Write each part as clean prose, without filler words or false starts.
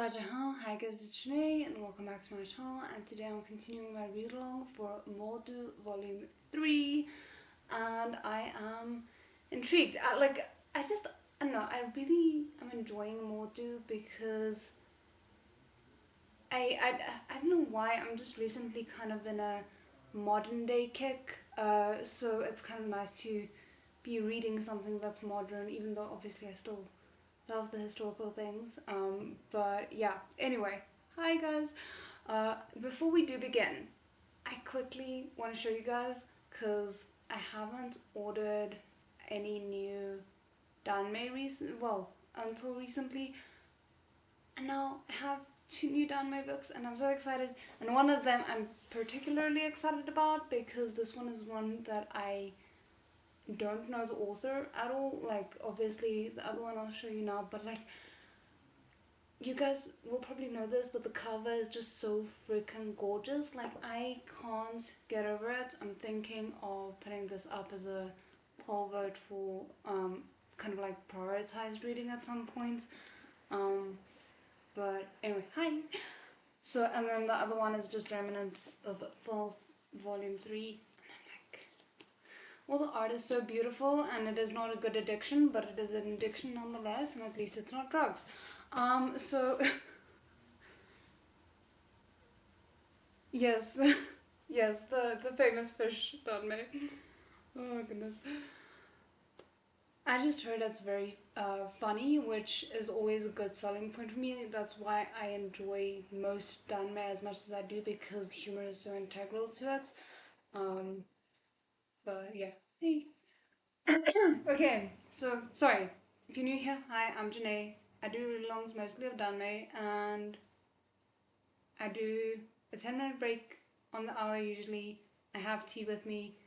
Hi guys, it's Zhou and welcome back to my channel, and today I'm continuing my read along for Mordu Volume 3 and I am intrigued. I don't know, I really am enjoying Mordu because I don't know why, I'm just recently kind of in a modern day kick, so it's kind of nice to be reading something that's modern, even though obviously I still love the historical things. But yeah, anyway, hi guys. Before we do begin, I quickly want to show you guys because I haven't ordered any new until recently, and now I have two new Danmei books and I'm so excited, and one of them I'm particularly excited about because this one is one that I don't know the author at all. Like, obviously the other one I'll show you now, but like, you guys will probably know this, but the cover is just so freaking gorgeous. Like, I can't get over it. I'm thinking of putting this up as a poll vote for kind of like prioritized reading at some point. But anyway, hi. So, and then the other one is just Remnants of False Volume 3. Well, the art is so beautiful, and it is not a good addiction, but it is an addiction nonetheless, and at least it's not drugs. So yes, yes, the famous fish Danmei. Oh goodness. I just heard it's very funny, which is always a good selling point for me. That's why I enjoy most Danmei as much as I do, because humor is so integral to it. Um, but yeah. Hey. Okay, so sorry. If you're new here, hi, I'm Janae. I do read-alongs mostly of Danmei, and I do a 10-minute break on the hour usually. I have tea with me,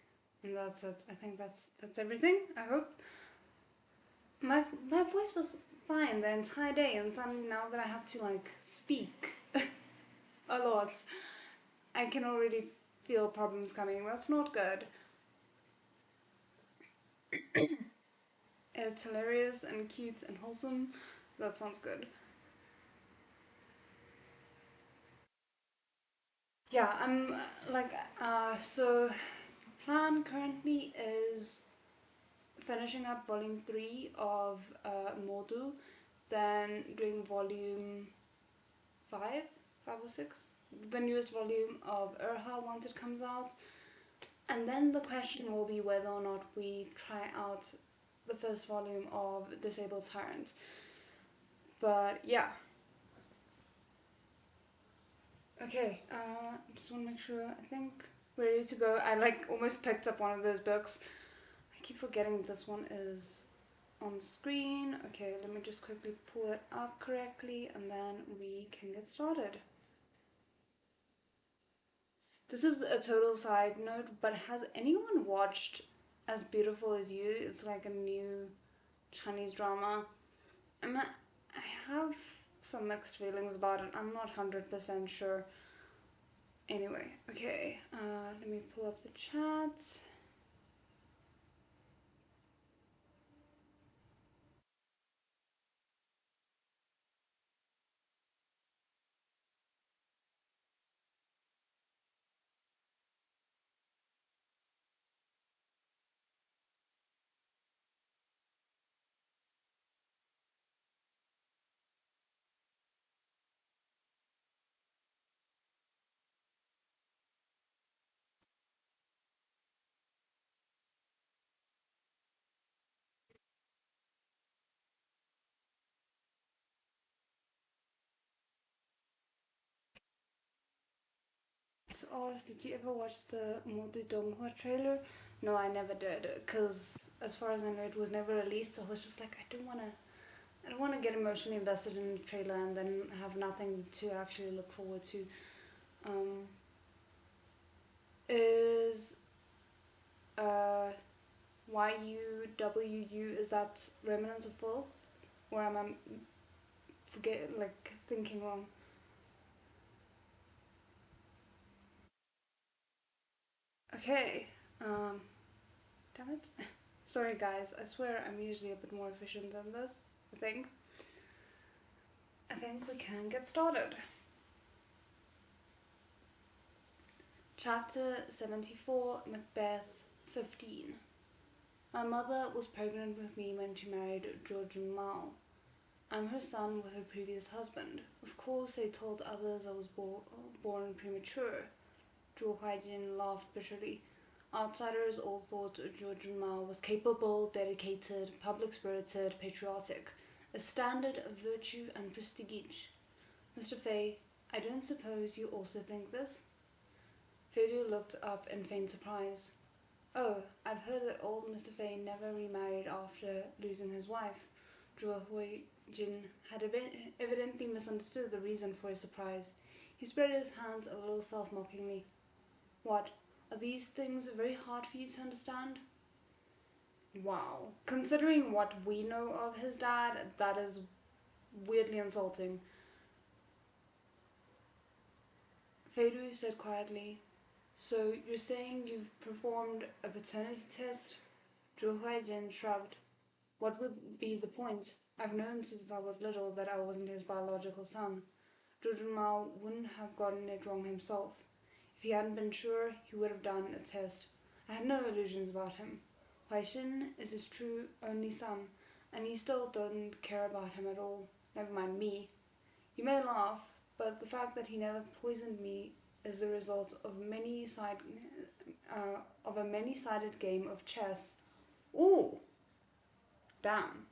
and that's it. I think that's everything, I hope. My voice was fine the entire day, and suddenly now that I have to like speak a lot, I can already feel problems coming. That's not good. It's hilarious and cute and wholesome. That sounds good. Yeah, I'm so the plan currently is finishing up volume 3 of Mordu, then doing volume 5, 5 or 6, the newest volume of Urha once it comes out, and then the question will be whether or not we try out the first volume of Disabled Tyrant. But yeah. Okay, just want to make sure, I think we're ready to go. I like almost picked up one of those books. I keep forgetting this one is on screen. Okay, let me just quickly pull it up correctly and then we can get started. This is a total side note, but has anyone watched As Beautiful as You? It's like a new Chinese drama. I have some mixed feelings about it. I'm not 100% sure. Anyway, okay, let me pull up the chat. So, did you ever watch the Modu Donghua trailer? No, I never did, because as far as I know, it was never released. So I was just like, I don't wanna get emotionally invested in the trailer and then have nothing to actually look forward to. Um, is YUWU, is that Remnants of Filth, or am I thinking wrong? Okay. Damn it. Sorry guys, I swear I'm usually a bit more efficient than this, I think. I think we can get started. Chapter 74, Macbeth 15. My mother was pregnant with me when she married Zhou Mao. I'm her son with her previous husband. Of course, they told others I was born premature. Zhou Huaijin laughed bitterly. Outsiders all thought Zhou Mao was capable, dedicated, public-spirited, patriotic, a standard of virtue and prestige. Mr. Fei, I don't suppose you also think this? Fei looked up in faint surprise. Oh, I've heard that old Mr. Fei never remarried after losing his wife. Zhou Huijin had evidently misunderstood the reason for his surprise. He spread his hands a little self-mockingly. What, are these things very hard for you to understand? Wow. Considering what we know of his dad, that is weirdly insulting. Feidu said quietly, So you're saying you've performed a paternity test? Zhou Huijin shrugged. What would be the point? I've known since I was little that I wasn't his biological son. Zhou Mao wouldn't have gotten it wrong himself. If he hadn't been sure, he would have done a test. I had no illusions about him. Huaixin is his true only son, and he still doesn't care about him at all. Never mind me. You may laugh, but the fact that he never poisoned me is the result of a many-sided game of chess. Ooh, damn.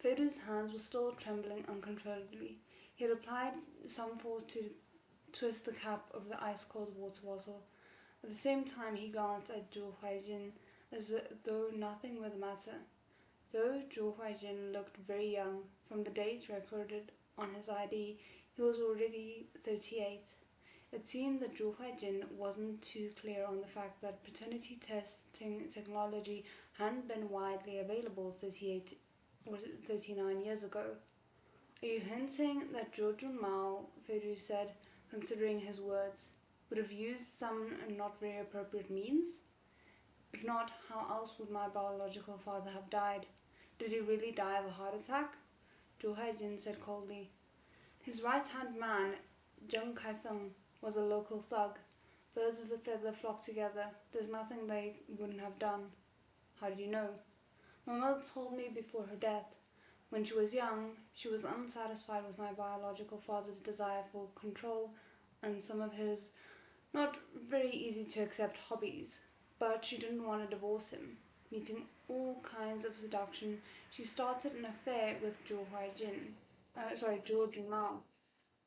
Feidu's hands were still trembling uncontrollably. He had applied some force to twist the cap of the ice-cold water bottle. At the same time, he glanced at Zhou Huijin as though nothing were the matter. Though Zhou Huijin looked very young, from the dates recorded on his ID, he was already 38. It seemed that Zhou Huijin wasn't too clear on the fact that paternity testing technology hadn't been widely available 38 or 39 years ago. Are you hinting that Zhou Mao, Feidu said, considering his words, would have used some not very appropriate means? If not, how else would my biological father have died? Did he really die of a heart attack? Zhou Haijin said coldly. His right-hand man, Zheng Kaifeng, was a local thug. Birds of a feather flock together. There's nothing they wouldn't have done. How do you know? My mother told me before her death. When she was young, she was unsatisfied with my biological father's desire for control and some of his not very easy to accept hobbies, but she didn't want to divorce him. Meeting all kinds of seduction, she started an affair with Zhou Mao.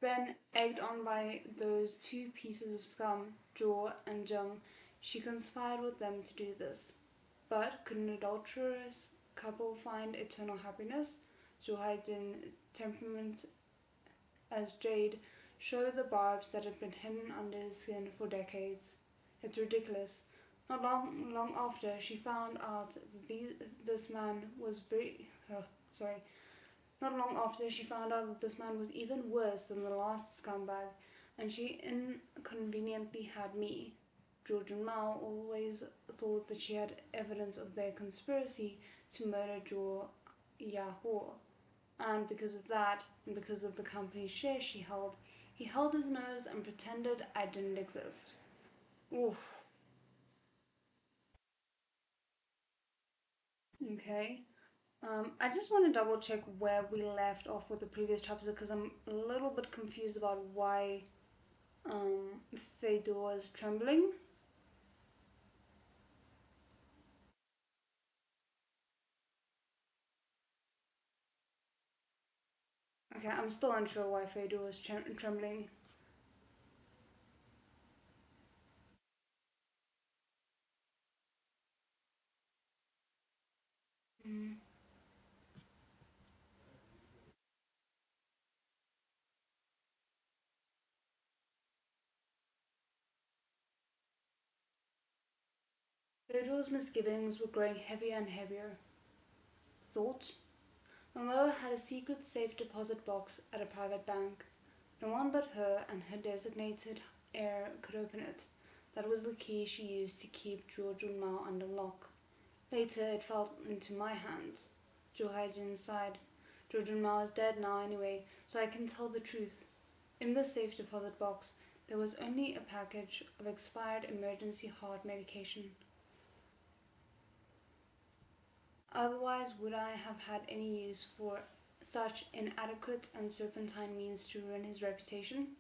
Then, egged on by those two pieces of scum, Zhou and Zheng, she conspired with them to do this. But could an adulterous couple find eternal happiness? Zhou Haijin's temperament as jade showed the barbs that had been hidden under his skin for decades. It's ridiculous. Not long after, she found out that this man was Not long after, she found out that this man was even worse than the last scumbag, and she inconveniently had me. Zhou Mao always thought that she had evidence of their conspiracy to murder Zhou Yahuo, and because of that, and because of the company's shares she held, he held his nose and pretended I didn't exist. Oof. Okay. I just want to double check where we left off with the previous chapter because I'm a little bit confused about why Fedor is trembling. Okay, I'm still unsure why Fedor is trembling. Mm. Fedor's misgivings were growing heavier and heavier. Thought? My mother had a secret safe deposit box at a private bank. No one but her and her designated heir could open it. That was the key she used to keep Zhou Mao under lock. Later, it fell into my hands. Zhou Haijin sighed. Jordan Mao is dead now anyway, so I can tell the truth. In the safe deposit box, there was only a package of expired emergency heart medication. Otherwise, would I have had any use for such inadequate and serpentine means to ruin his reputation?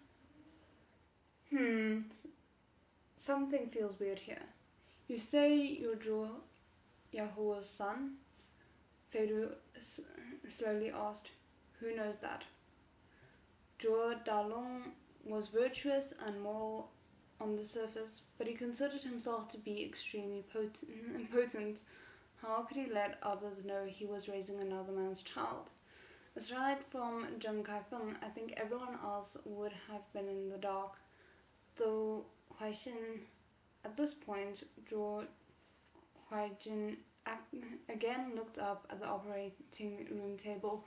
Something feels weird here. You say you're Zhou Yahua's son? Fedu slowly asked. Who knows that? Zhou Dalong was virtuous and moral on the surface, but he considered himself to be extremely impotent. How could he let others know he was raising another man's child? Aside from Zheng Kaifeng, I think everyone else would have been in the dark. Though Huaixin, at this point, Zhou Huaijin again looked up at the operating room table.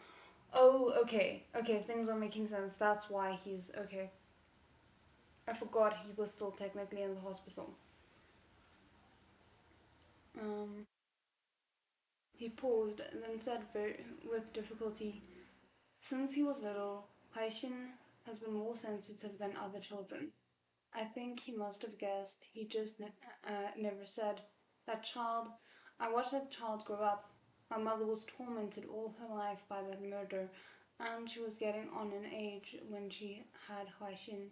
Oh, okay, things are making sense. That's why he's okay. I forgot he was still technically in the hospital. He paused and then said with difficulty, since he was little, Paishin has been more sensitive than other children. I think he must have guessed. He just never said. That child, I watched that child grow up. My mother was tormented all her life by that murder, and she was getting on in age when she had Huaixin.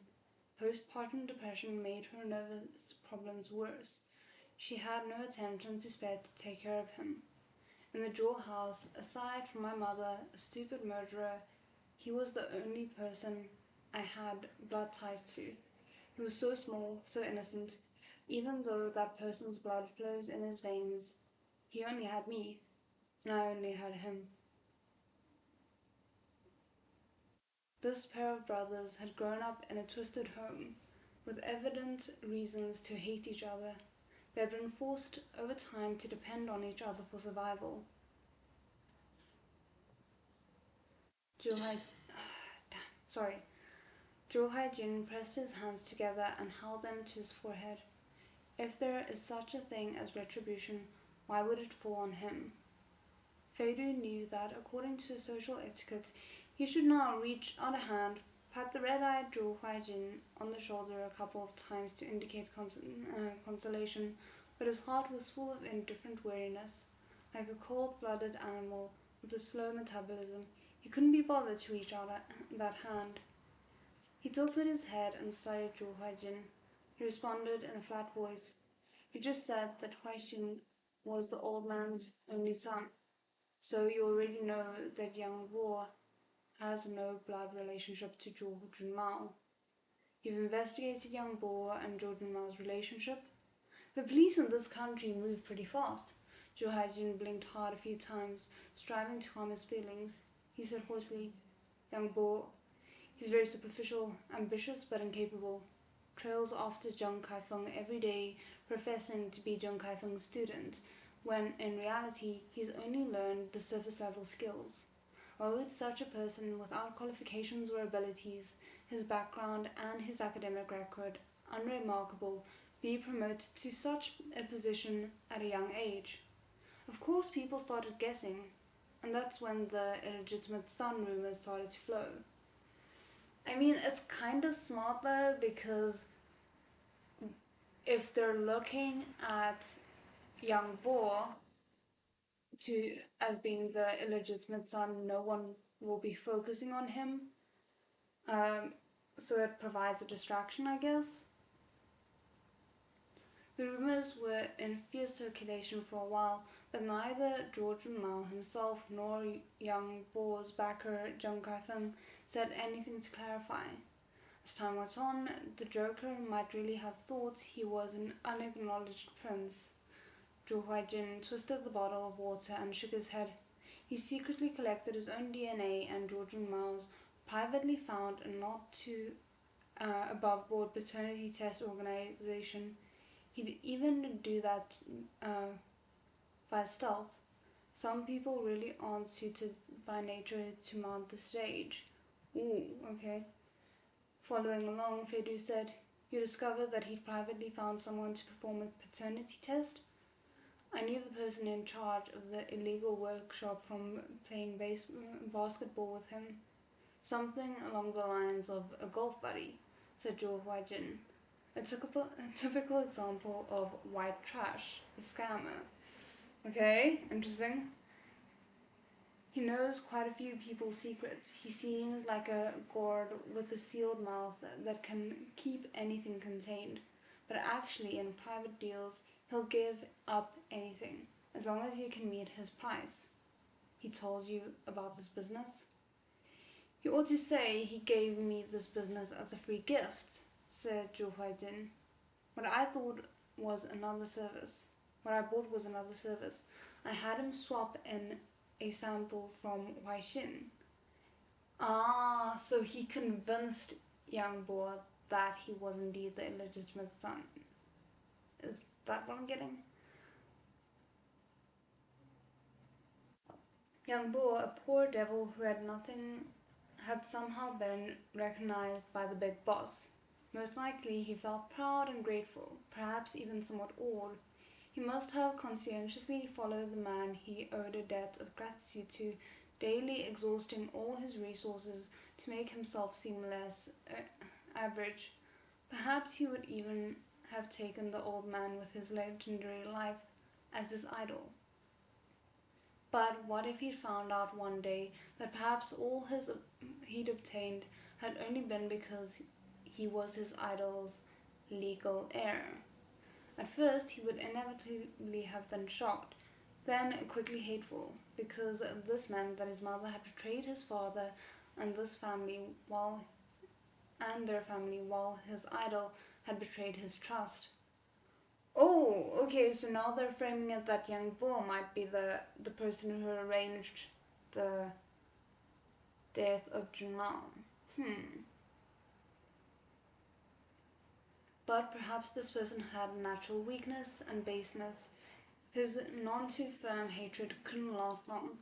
Postpartum depression made her nervous problems worse. She had no attention to spare to take care of him. In the Zhou house, aside from my mother, a stupid murderer, he was the only person I had blood ties to. He was so small, so innocent. Even though that person's blood flows in his veins, he only had me, and I only had him. This pair of brothers had grown up in a twisted home, with evident reasons to hate each other. They had been forced over time to depend on each other for survival. Zhou Haijin pressed his hands together and held them to his forehead. If there is such a thing as retribution, why would it fall on him? Feidu knew that, according to social etiquette, he should now reach out a hand, pat the red-eyed Zhou Huaijin on the shoulder a couple of times to indicate consolation, but his heart was full of indifferent weariness. Like a cold-blooded animal with a slow metabolism, he couldn't be bothered to reach out that hand. He tilted his head and studied Zhou Huaijin. He responded in a flat voice. You just said that Huaixin was the old man's only son, so you already know that young Wu has no blood relationship to Zhou Junmao. You've investigated young Bo and Zhou Junmao's relationship? The police in this country move pretty fast. Zhou Haijin blinked hard a few times, striving to calm his feelings. He said hoarsely, Young Bo, he's very superficial, ambitious but incapable. Trails after Zheng Kaifeng every day, professing to be Zheng Kaifeng's student, when in reality he's only learned the surface level skills. Why would such a person without qualifications or abilities, his background and his academic record unremarkable, be promoted to such a position at a young age? Of course people started guessing, and that's when the illegitimate son rumors started to flow. I mean, it's kind of smart though, because if they're looking at young Bo to as being the illegitimate son, no one will be focusing on him. So it provides a distraction, I guess. The rumors were in fierce circulation for a while, but neither George Mao himself nor young Bo's backer Zheng Kaifeng said anything to clarify. As time went on, the joker might really have thought he was an unacknowledged prince. Zhou Huaijin twisted the bottle of water and shook his head. He secretly collected his own DNA and George Mao's privately found and not too above board paternity test organization. He'd even do that by stealth. Some people really aren't suited by nature to mount the stage. Ooh, okay. Following along, Fedu said, You discovered that he'd privately found someone to perform a paternity test? I knew the person in charge of the illegal workshop from playing basketball with him. Something along the lines of a golf buddy, said Zhou Huaijin. A typical example of white trash, a scammer. Okay, interesting. He knows quite a few people's secrets. He seems like a gourd with a sealed mouth that can keep anything contained. But actually, in private deals, he'll give up anything, as long as you can meet his price. He told you about this business? You ought to say he gave me this business as a free gift, said Zhu Huaijin. What I thought was another service. What I bought was another service. I had him swap in a sample from Huaixin. Ah, so he convinced Yang Bo that he was indeed the illegitimate son. Is that what I'm getting? Yang Bo, a poor devil who had nothing, had somehow been recognized by the big boss. Most likely he felt proud and grateful, perhaps even somewhat awed. He must have conscientiously followed the man he owed a debt of gratitude to, daily exhausting all his resources to make himself seem less average. Perhaps he would even have taken the old man with his legendary life as his idol. But what if he'd found out one day that perhaps all he'd obtained had only been because he was his idol's legal heir? At first, he would inevitably have been shocked, then quickly hateful, because this meant that his mother had betrayed his father and this family their family while his idol had betrayed his trust. Oh, okay, so now they're framing it that Yang Bo might be the person who arranged the death of Junmao. But perhaps this person had natural weakness and baseness. His none too firm hatred couldn't last long.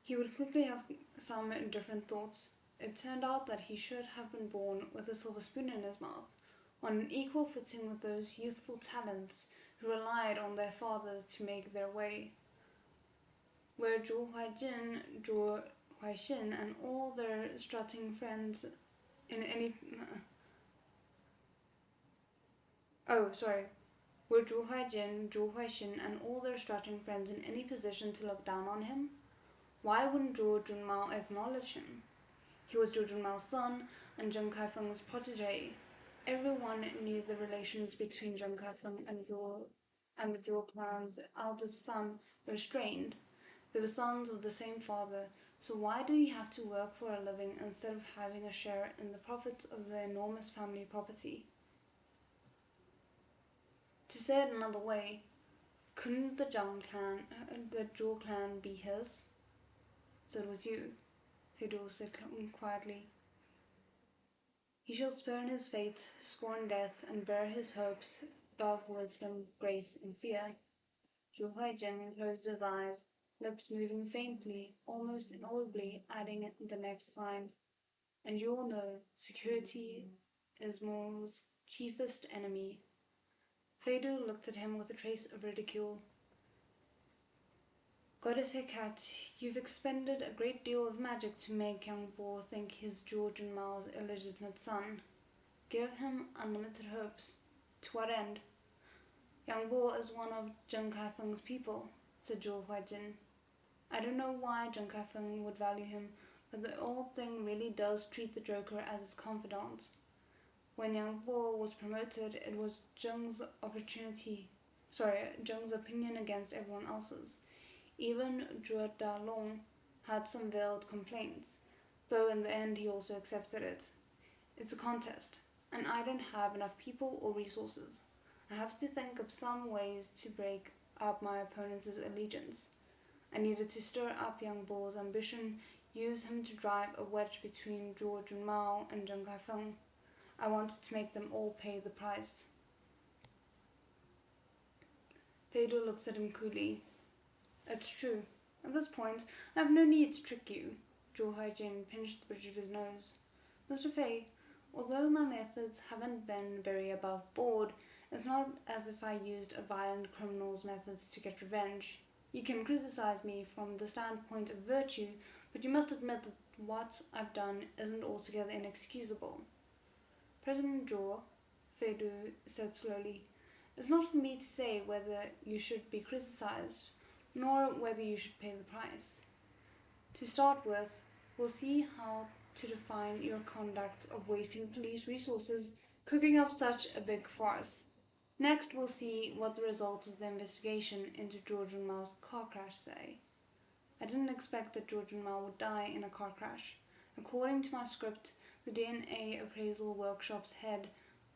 He would quickly have some different thoughts. It turned out that he should have been born with a silver spoon in his mouth, on an equal footing with those youthful talents who relied on their fathers to make their way. Where Zhou Huaijin, Zhou Huaixin, and all their strutting friends in any oh sorry, were Zhou Huaijin, Zhou Huaixin, and all their strutting friends in any position to look down on him? Why wouldn't Zhou Junmao acknowledge him? He was Zhou Junmao's son and Zheng Kaifeng's protege. Everyone knew the relations between Zheng Kaifeng and the Zhou clan's eldest son were strained. They were sons of the same father, so why did he have to work for a living instead of having a share in the profits of the enormous family property? To say it another way, couldn't the Zhou clan be his? So it was you, Fedor said quietly. He shall spurn his fate, scorn death, and bear his hopes above wisdom, grace, and fear. Zhu Huaijin closed his eyes, lips moving faintly, almost inaudibly, adding the next line. And you all know, security is Mo's chiefest enemy. Fedor looked at him with a trace of ridicule. Goddess Hecat, you've expended a great deal of magic to make young Bo think he's Zhou Junmao's illegitimate son. Give him unlimited hopes. To what end? Yang Bo is one of Zheng Kaifeng's people, said Zhou Huaijin. I don't know why Zheng Kaifeng would value him, but the old thing really does treat the Joker as his confidant. When Yang Bo was promoted, it was Zheng's opinion against everyone else's. Even READALONG had some veiled complaints, though in the end he also accepted it. It's a contest, and I don't have enough people or resources. I have to think of some ways to break up my opponent's allegiance. I needed to stir up young Bo's ambition, use him to drive a wedge between Zhou Junmao and Zheng Kaifeng. I wanted to make them all pay the price. Fedor looks at him coolly. It's true. At this point, I have no need to trick you. Zhou Huaijin pinched the bridge of his nose. Mr. Fei, although my methods haven't been very above board, It's not as if I used a violent criminal's methods to get revenge. You can criticize me from the standpoint of virtue, but you must admit that what I've done isn't altogether inexcusable. President Zhou, Feidu said slowly, it's not for me to say whether you should be criticized, nor whether you should pay the price. To start with, we'll see how to define your conduct of wasting police resources cooking up such a big farce. Next, we'll see what the results of the investigation into George and Mao's car crash say. I didn't expect that George and Mao would die in a car crash. According to my script, the DNA appraisal workshop's head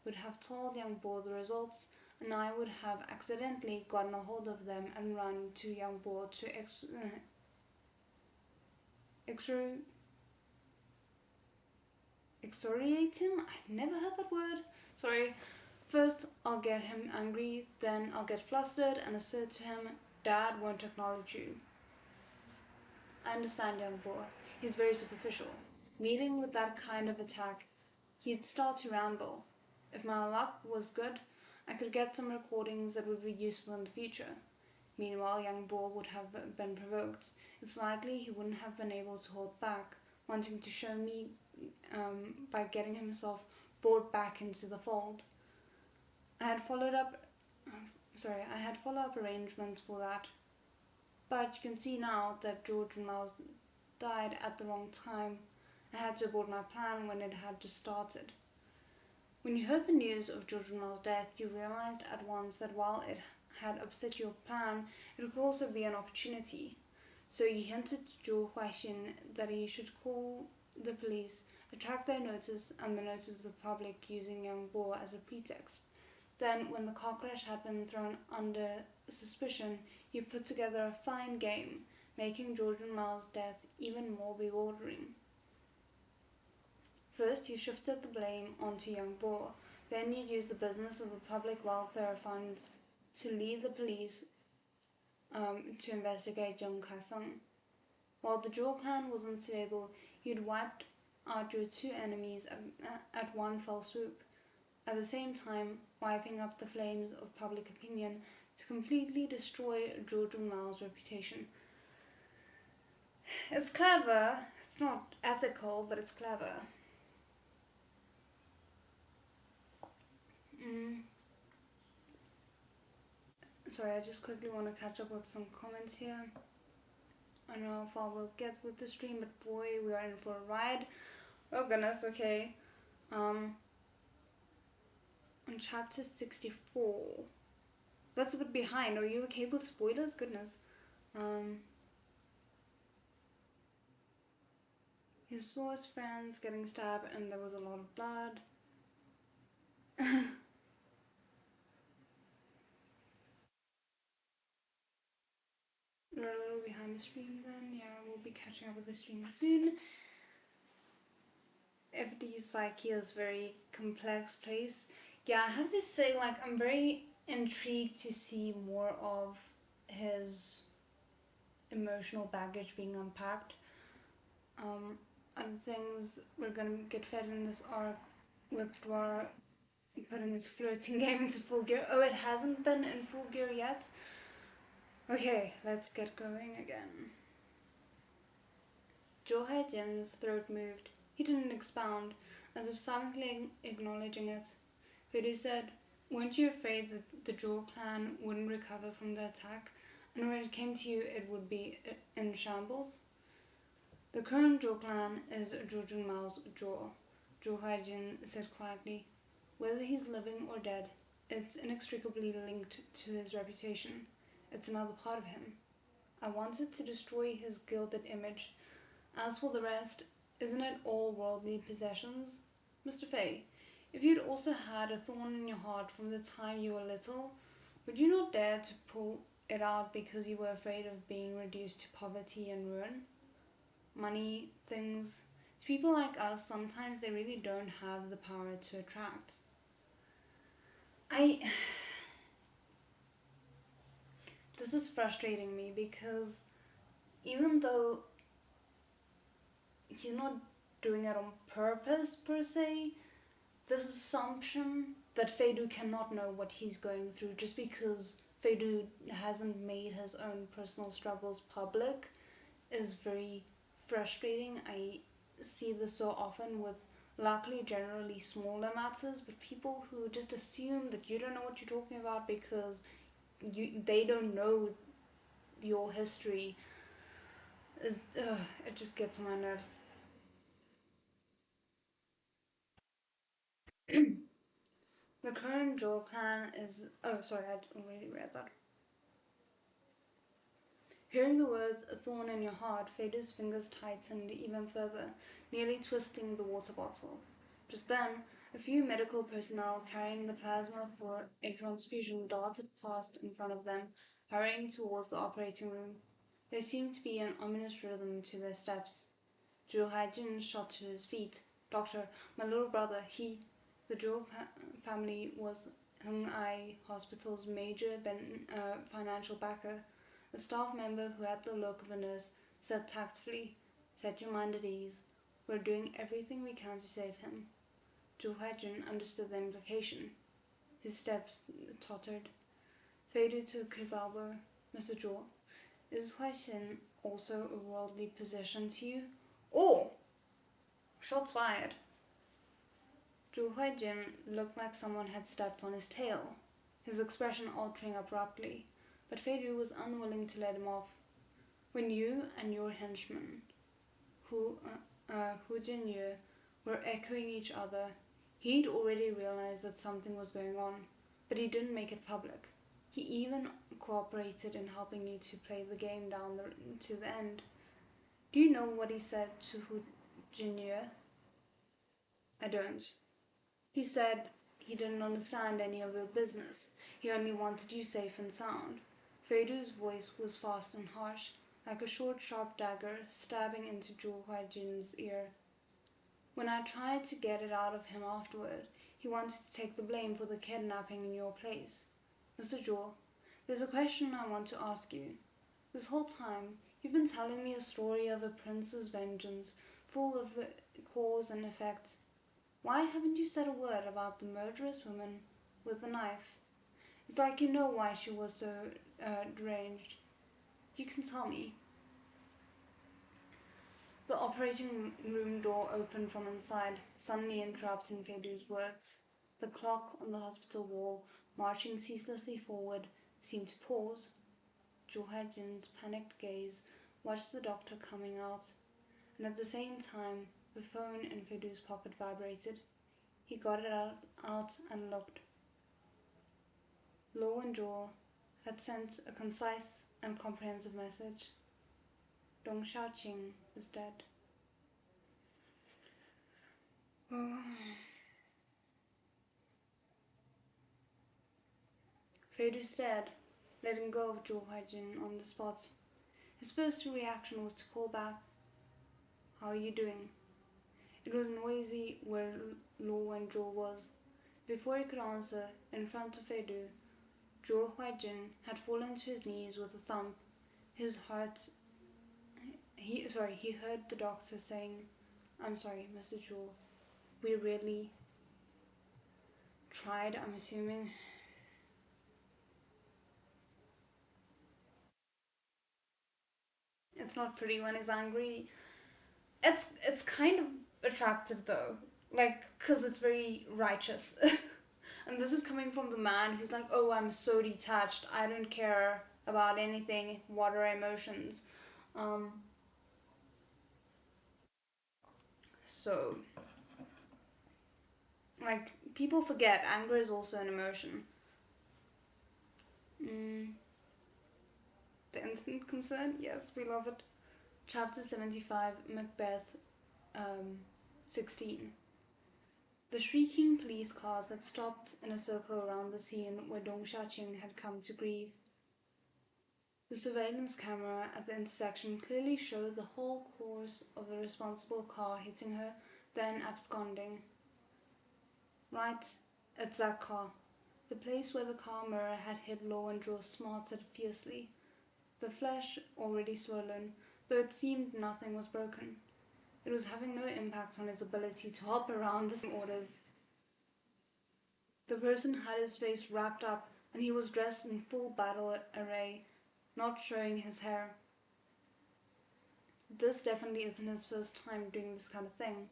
would have told Young Bo the results, and I would have accidentally gotten a hold of them and run to Young Bo to exoriate him? I've never heard that word. Sorry. First, I'll get him angry, then I'll get flustered and assert to him, Dad won't acknowledge you. I understand Young Bo. He's very superficial. Meeting with that kind of attack, he'd start to ramble. If my luck was good, I could get some recordings that would be useful in the future. Meanwhile, Young Bo would have been provoked. It's likely he wouldn't have been able to hold back, wanting to show me by getting himself brought back into the fold. I had follow-up arrangements for that. But you can see now that George and Miles died at the wrong time. I had to abort my plan when it had just started. When you heard the news of George and Miles' death, you realized at once that while it had upset your plan, it could also be an opportunity. So you hinted to Zhou Huaxin that he should call the police, attract their notice and the notice of the public using Young Bo as a pretext. Then, when the car crash had been thrown under suspicion, you put together a fine game, making George and Miles' death even more bewildering. First, you shifted the blame onto Young Bo. Then you used the business of the Public Welfare Fund to lead the police to investigate Zheng Kaifeng. While the Zhou clan was unstable, you'd wiped out your two enemies at one fell swoop, at the same time wiping up the flames of public opinion to completely destroy George and Mao's reputation. It's clever. It's not ethical, but it's clever. Sorry, I just quickly want to catch up with some comments here. I don't know if I will get with the stream, but boy, we are in for a ride. Oh goodness, okay. On chapter 64. That's a bit behind. Are you okay with spoilers? Goodness. He saw his friends getting stabbed and there was a lot of blood. We're a little behind the stream then. Yeah, we'll be catching up with the stream soon. FD Psyche is a very complex place. Yeah, I have to say, like, I'm very intrigued to see more of his emotional baggage being unpacked. Other things we're gonna get fed in this arc with Dwar putting his flirting game into full gear. Oh, it hasn't been in full gear yet? Okay, let's get going again. Zhou Haijin's throat moved. He didn't expound, as if silently acknowledging it. Feidu said, weren't you afraid that the Zhou clan wouldn't recover from the attack, and when it came to you it would be in shambles? The current Zhou clan is Zhou Mao's Zhou, Zhou Haijin said quietly. Whether he's living or dead, it's inextricably linked to his reputation. It's another part of him. I wanted to destroy his gilded image. As for the rest, isn't it all worldly possessions? Mr. Fei, if you'd also had a thorn in your heart from the time you were little, would you not dare to pull it out because you were afraid of being reduced to poverty and ruin? Money, things. To people like us, sometimes they really don't have the power to attract. This is frustrating me because even though he's not doing it on purpose per se, this assumption that Feidu cannot know what he's going through just because Feidu hasn't made his own personal struggles public is very frustrating. I see this so often with luckily generally smaller matters, but people who just assume that you don't know what you're talking about because they don't know your history is it just gets on my nerves. The current Joe plan is sorry, I'd already read that. Hearing the words "a thorn in your heart," Fader's fingers tightened even further, nearly twisting the water bottle. Just then, a few medical personnel carrying the plasma for a transfusion darted past in front of them, hurrying towards the operating room. There seemed to be an ominous rhythm to their steps. Zhou Haijin shot to his feet. "Doctor, my little brother, he..." The Zhou family was Hung Ai Hospital's major financial backer. A staff member who had the look of a nurse said tactfully, "Set your mind at ease. We're doing everything we can to save him." Zhou Haijin understood the implication. His steps tottered. Feidu took his elbow. "Mr. Zhou, is Huaixin also a worldly possession to you?" "Oh!" Shots fired. Zhou Huijin looked like someone had stepped on his tail, his expression altering abruptly, but Feidu was unwilling to let him off. "When you and your henchman, Hu Jinye, were echoing each other, he'd already realized that something was going on, but he didn't make it public. He even cooperated in helping you to play the game to the end. Do you know what he said to Hu Jinye?" "I don't." "He said he didn't understand any of your business. He only wanted you safe and sound." Feidu's voice was fast and harsh, like a short, sharp dagger stabbing into Zhou Huijin's ear. "When I tried to get it out of him afterward, he wanted to take the blame for the kidnapping in your place. Mr. Zhou, there's a question I want to ask you. This whole time, you've been telling me a story of a prince's vengeance, full of cause and effect. Why haven't you said a word about the murderous woman with the knife? It's like you know why she was so deranged. You can tell me." The operating room door opened from inside, suddenly interrupting Feidu's words. The clock on the hospital wall, marching ceaselessly forward, seemed to pause. Zhou Haijin's panicked gaze watched the doctor coming out, and at the same time, the phone in Feidu's pocket vibrated. He got it out and looked. Lo and Zhou had sent a concise and comprehensive message. Dong Xiaoqing is dead. Feidu stared, letting go of Zhou Huijin on the spot. His first reaction was to call back, "How are you doing?" It was noisy where Lo and Zhou was. Before he could answer, in front of Feidu, Zhou Huijin had fallen to his knees with a thump. His heart... He heard the doctor saying, "I'm sorry, Mr. Zhou. We really tried, I'm assuming." It's not pretty when he's angry. It's kind of attractive though, like because it's very righteous. And this is coming from the man who's like, "Oh, I'm so detached. I don't care about anything. What are emotions?" Um, so like people forget anger is also an emotion. Mm, the instant concern, yes, we love it. Chapter 75, Macbeth, 16. The shrieking police cars had stopped in a circle around the scene where Dong Xiaoqing had come to grieve. The surveillance camera at the intersection clearly showed the whole course of the responsible car hitting her, then absconding. Right, it's that car. The place where the car mirror had hit Lo and Zhou smarted fiercely. The flesh already swollen, though it seemed nothing was broken. It was having no impact on his ability to hop around the orders. The person had his face wrapped up and he was dressed in full battle array, not showing his hair. This definitely isn't his first time doing this kind of thing.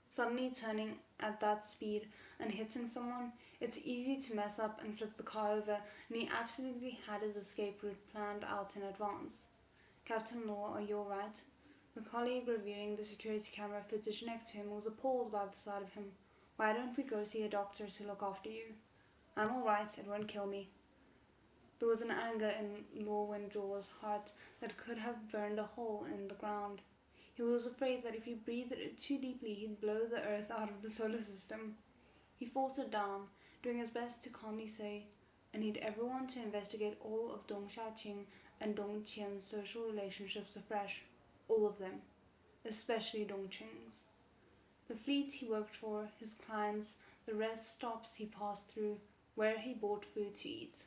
Suddenly turning at that speed and hitting someone, it's easy to mess up and flip the car over, and he absolutely had his escape route planned out in advance. Captain Law, are you alright? The colleague reviewing the security camera footage next to him was appalled by the sight of him. Why don't we go see a doctor to look after you? I'm alright, it won't kill me. There was an anger in Lorwynjaw's heart that could have burned a hole in the ground. He was afraid that if he breathed too deeply, he'd blow the earth out of the solar system. He forced it down, doing his best to calmly say, I need everyone to investigate all of Dong Xiaoqing and Dong Qian's social relationships afresh. All of them. Especially Dong Qing's. The fleet he worked for, his clients, the rest stops he passed through, where he bought food to eat.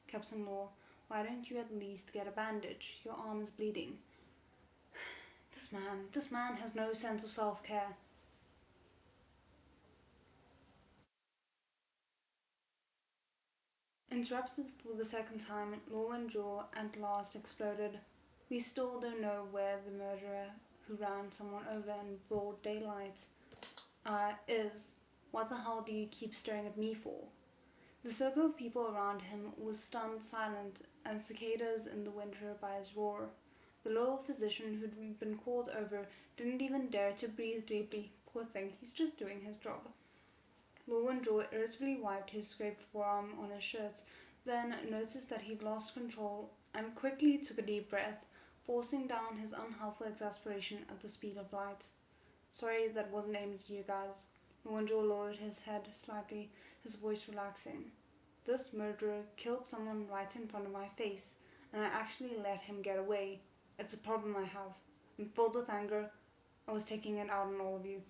Captain Law, why don't you at least get a bandage? Your arm is bleeding. This man has no sense of self-care. Interrupted for the second time, Law and Jaw at last exploded. We still don't know where the murderer who ran someone over in broad daylight is. What the hell do you keep staring at me for? The circle of people around him was stunned silent as cicadas in the winter by his roar. The loyal physician who'd been called over didn't even dare to breathe deeply. Poor thing, he's just doing his job. Lowenjaw irritably wiped his scraped forearm on his shirt, then noticed that he'd lost control and quickly took a deep breath, forcing down his unhelpful exasperation at the speed of light. Sorry, that wasn't aimed at you guys. Lowenjaw lowered his head slightly, his voice relaxing. This murderer killed someone right in front of my face, and I actually let him get away. It's a problem I have. I'm filled with anger. I was taking it out on all of you.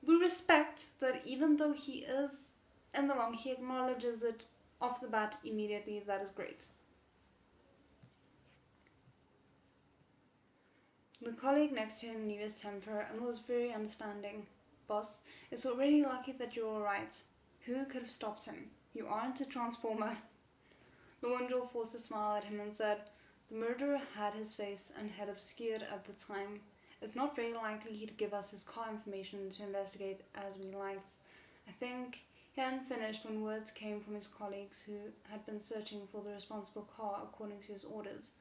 We respect that even though he is in the wrong, he acknowledges it off the bat immediately. That is great. The colleague next to him knew his temper and was very understanding. Boss, it's already lucky that you're alright. Who could have stopped him? You aren't a transformer. Lawandle forced a smile at him and said, the murderer had his face and head obscured at the time. It's not very likely he'd give us his car information to investigate as we liked. I think he hadn't finished when words came from his colleagues who had been searching for the responsible car according to his orders.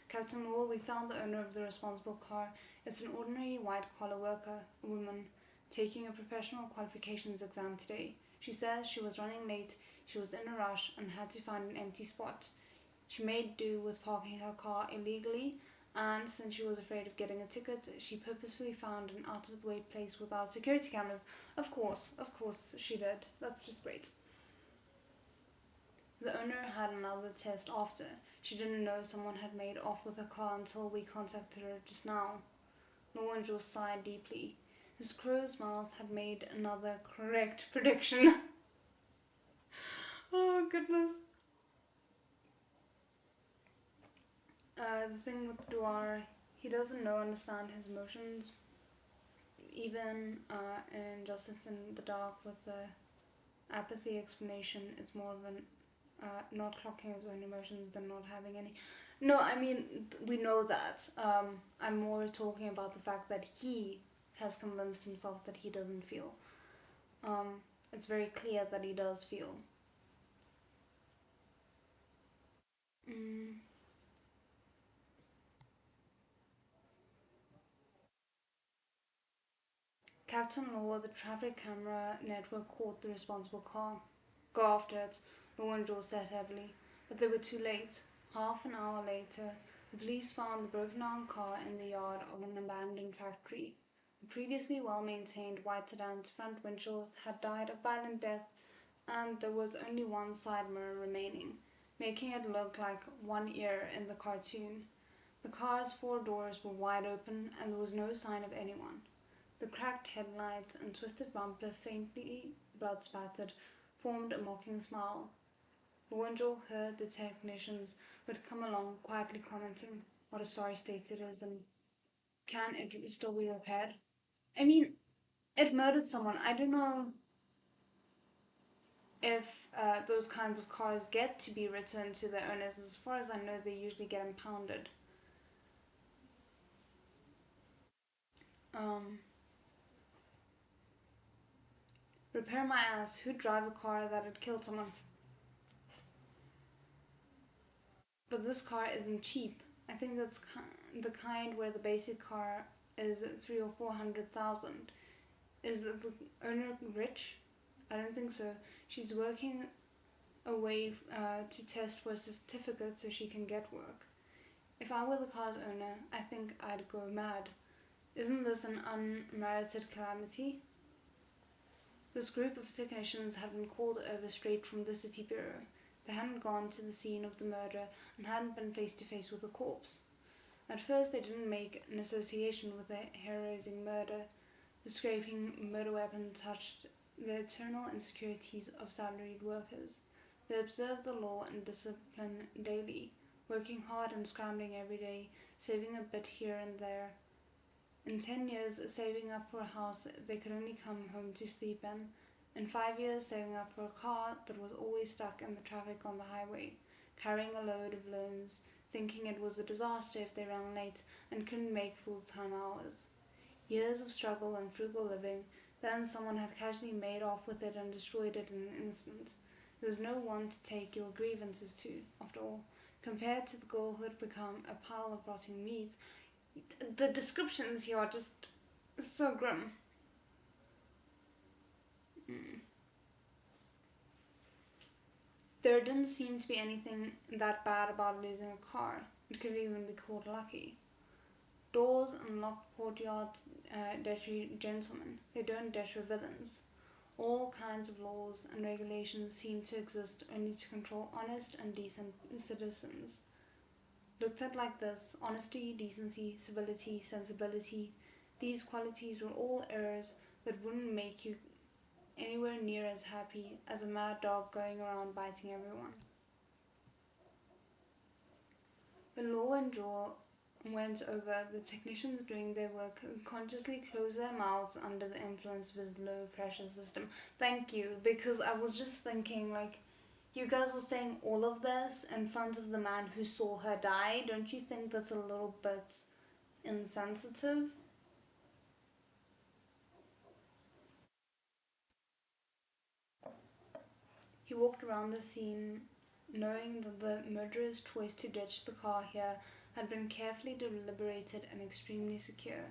Captain Law, we found the owner of the responsible car. It's an ordinary white-collar worker, a woman, taking a professional qualifications exam today. She says she was running late, she was in a rush, and had to find an empty spot. She made do with parking her car illegally, and since she was afraid of getting a ticket, she purposefully found an out-of-the-way place without security cameras. Of course she did. That's just great. The owner had another test after. She didn't know someone had made off with her car until we contacted her just now. Lowenjaw sighed deeply. His crow's mouth had made another correct prediction. Oh, goodness. The thing with Duar, he doesn't understand his emotions. Even in Justice in the Dark with the apathy explanation, it's more of an not clocking his own emotions than not having any. No, I mean, we know that. I'm more talking about the fact that he has convinced himself that he doesn't feel. It's very clear that he does feel. Mm. Captain Law, the traffic camera network caught the responsible car. Go after it, Lowenjaw said heavily. But they were too late. Half an hour later, the police found the broken down car in the yard of an abandoned factory. The previously well-maintained white sedan's front windshield had died a violent death, and there was only one side mirror remaining, making it look like one ear in the cartoon. The car's 4 doors were wide open, and there was no sign of anyone. The cracked headlights and twisted bumper, faintly blood-spattered, formed a mocking smile. Lowenjaw heard the technicians who had come along quietly commenting what a sorry state it is and can it still be repaired. I mean, it murdered someone. I don't know. if those kinds of cars get to be returned to their owners. As far as I know, they usually get impounded. Um, Repair my ass. Who'd drive a car that had killed someone? But this car isn't cheap. I think that's the kind where the basic car is 300,000 or 400,000. Is the owner rich? I don't think so. She's working away to test for a certificate so she can get work. If I were the car's owner, I think I'd go mad. Isn't this an unmerited calamity? This group of technicians had been called over straight from the city bureau. They hadn't gone to the scene of the murder and hadn't been face to face with the corpse. At first, they didn't make an association with the hair-raising murder. The scraping murder weapon touched the eternal insecurities of salaried workers. They observed the law and discipline daily, working hard and scrambling every day, saving a bit here and there. In 10 years, saving up for a house they could only come home to sleep in. In 5 years, saving up for a car that was always stuck in the traffic on the highway, carrying a load of loans, thinking it was a disaster if they ran late and couldn't make full-time hours. Years of struggle and frugal living, then someone had casually made off with it and destroyed it in an instant. There was no one to take your grievances to, after all. Compared to the girl who had become a pile of rotting meat, the descriptions here are just so grim. There didn't seem to be anything that bad about losing a car. It could even be called lucky. Doors and locked courtyards deter gentlemen. They don't deter villains. All kinds of laws and regulations seem to exist only to control honest and decent citizens. Looked at like this, honesty, decency, civility, sensibility, these qualities were all errors that wouldn't make you anywhere near as happy as a mad dog going around biting everyone. The law and Zhou went over, the technicians doing their work consciously closed their mouths under the influence of his low pressure system. Thank you, because I was just thinking, like, you guys are saying all of this in front of the man who saw her die. Don't you think that's a little bit insensitive? He walked around the scene knowing that the murderer's choice to ditch the car here had been carefully deliberated and extremely secure.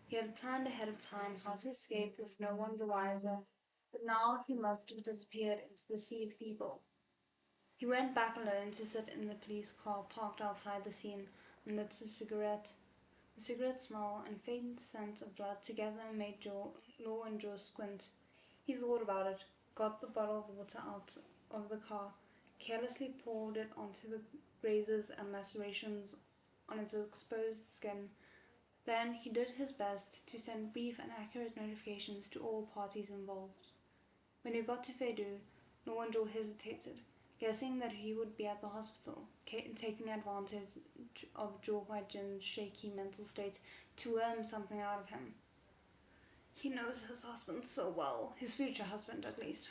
He had planned ahead of time how to escape with no one the wiser, but now he must have disappeared into the sea of people. He went back alone to sit in the police car parked outside the scene and lit a cigarette. The cigarette smell and faint scent of blood together made Law and Joe squint. He thought about it, got the bottle of water out of the car, carelessly poured it onto the grazes and lacerations on his exposed skin. Then he did his best to send brief and accurate notifications to all parties involved. When he got to Feidu, Nowanjo hesitated, guessing that he would be at the hospital, taking advantage of Zhou Huaijin's shaky mental state to worm something out of him. He knows his husband so well, his future husband at least.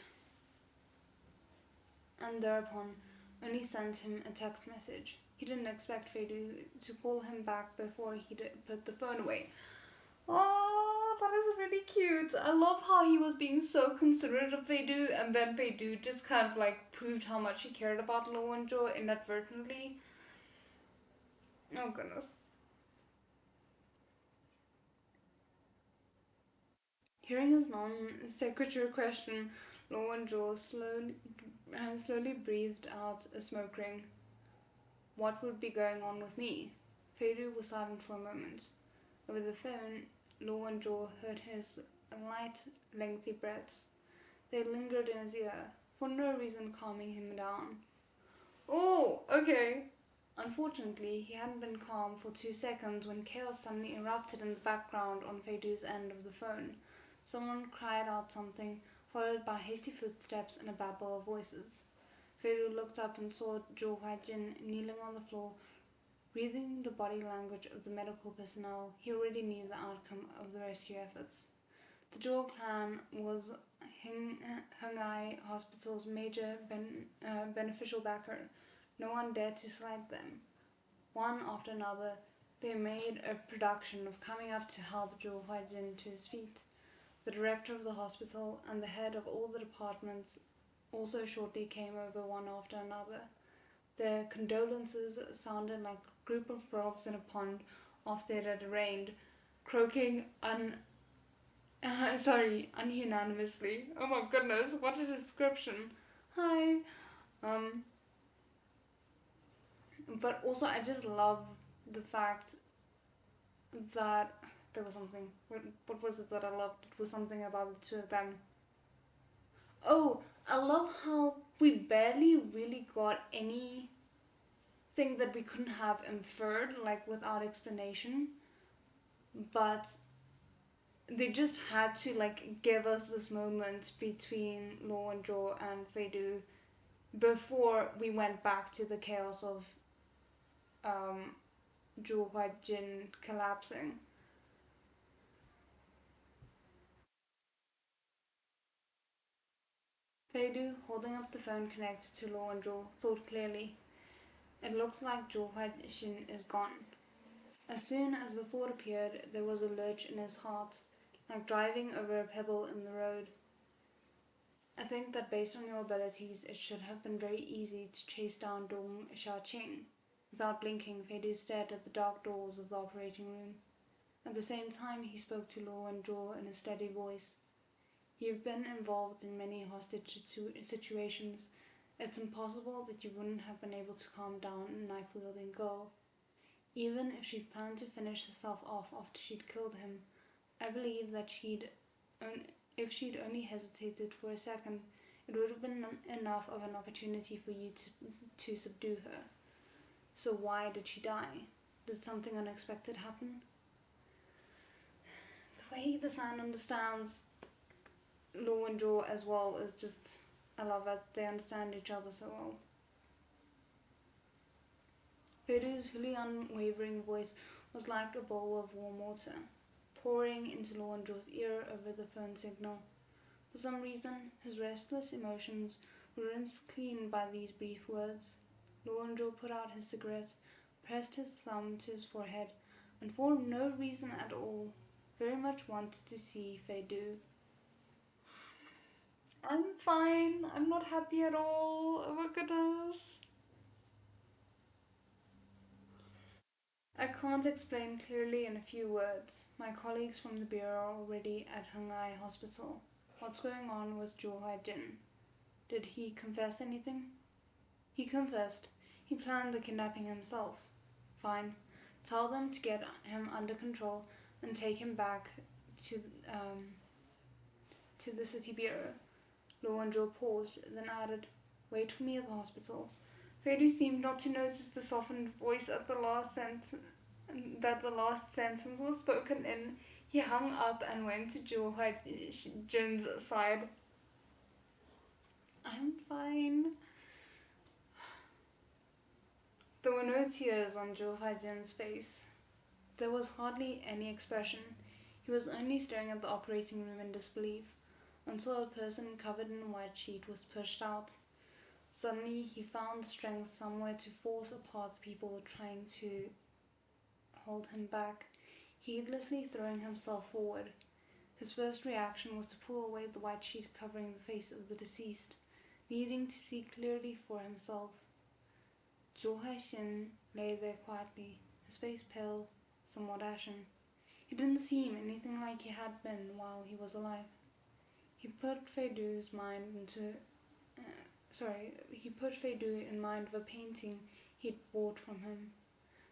And thereupon only sent him a text message. He didn't expect Feidu to call him back before he put the phone away. Oh, that is really cute. I love how he was being so considerate of Feidu, and then Feidu just kind of like proved how much he cared about Lo Wonjo inadvertently. Oh goodness. Hearing his non-sequitur question, Lo Wonjo slowly breathed out a smoke ring. What would be going on with me? Feidu was silent for a moment. Over the phone, Lo and Zhou heard his light, lengthy breaths. They lingered in his ear, for no reason calming him down. Oh, okay. Unfortunately, he hadn't been calm for 2 seconds when chaos suddenly erupted in the background on Feidu's end of the phone. Someone cried out something, followed by hasty footsteps and a babble of voices. Feidu looked up and saw Zhou Huaijin kneeling on the floor. Reading the body language of the medical personnel, he already knew the outcome of the rescue efforts. The Zhou clan was Hengai Hospital's major beneficial backer. No one dared to slight them. One after another, they made a production of coming up to help Zhou Huaijin to his feet. The director of the hospital and the head of all the departments also shortly came over one after another. Their condolences sounded like a group of frogs in a pond after it had rained, croaking ununanimously. Oh my goodness, what a description. Hi. Um, but also I just love the fact that there was something. What was it that I loved? It was something about the two of them. Oh, I love how we barely really got anything that we couldn't have inferred, like without explanation. But they just had to like give us this moment between Law and Zhou and Feidu before we went back to the chaos of Zhou Huajin collapsing. Feidu, holding up the phone connected to Law and Zhou, thought clearly. It looks like Zhou Huajin is gone. As soon as the thought appeared, there was a lurch in his heart, like driving over a pebble in the road. I think that based on your abilities, it should have been very easy to chase down Dong Xiaoqing. Without blinking, Feidu stared at the dark doors of the operating room. At the same time, he spoke to Luo and Zhou in a steady voice. You've been involved in many hostage situations. It's impossible that you wouldn't have been able to calm down a knife-wielding girl. Even if she'd planned to finish herself off after she'd killed him, I believe that if she'd only hesitated for a second, it would have been enough of an opportunity for you to subdue her. So why did she die? Did something unexpected happen? The way this man understands Law and Zhou as well is just, I love it. They understand each other so well. Feidu's wholly unwavering voice was like a bowl of warm water, pouring into Law and Zhou's ear over the phone signal. For some reason, his restless emotions were rinsed clean by these brief words. Law and Zhou put out his cigarette, pressed his thumb to his forehead, and for no reason at all, very much wanted to see Feidu. I'm fine. I'm not happy at all. Oh my goodness. I can't explain clearly in a few words. My colleagues from the bureau are already at Hengai Hospital. What's going on with Zhou Huaijin? Did he confess anything? He confessed. He planned the kidnapping himself. Fine. Tell them to get him under control and take him back to to the city bureau. Luo and Zhou paused, then added, Wait for me at the hospital. Feidu seemed not to notice the softened voice at the last sentence was spoken in. He hung up and went to Zhou Huijin's side. I'm fine. There were no tears on Zhou Huijin's face. There was hardly any expression. He was only staring at the operating room in disbelief, until a person covered in a white sheet was pushed out. Suddenly, he found strength somewhere to force apart the people trying to hold him back, heedlessly throwing himself forward. His first reaction was to pull away the white sheet covering the face of the deceased, needing to see clearly for himself. Zhou Haixin lay there quietly, his face pale, somewhat ashen. He didn't seem anything like he had been while he was alive. He put Feidu in mind of a painting he'd bought from him.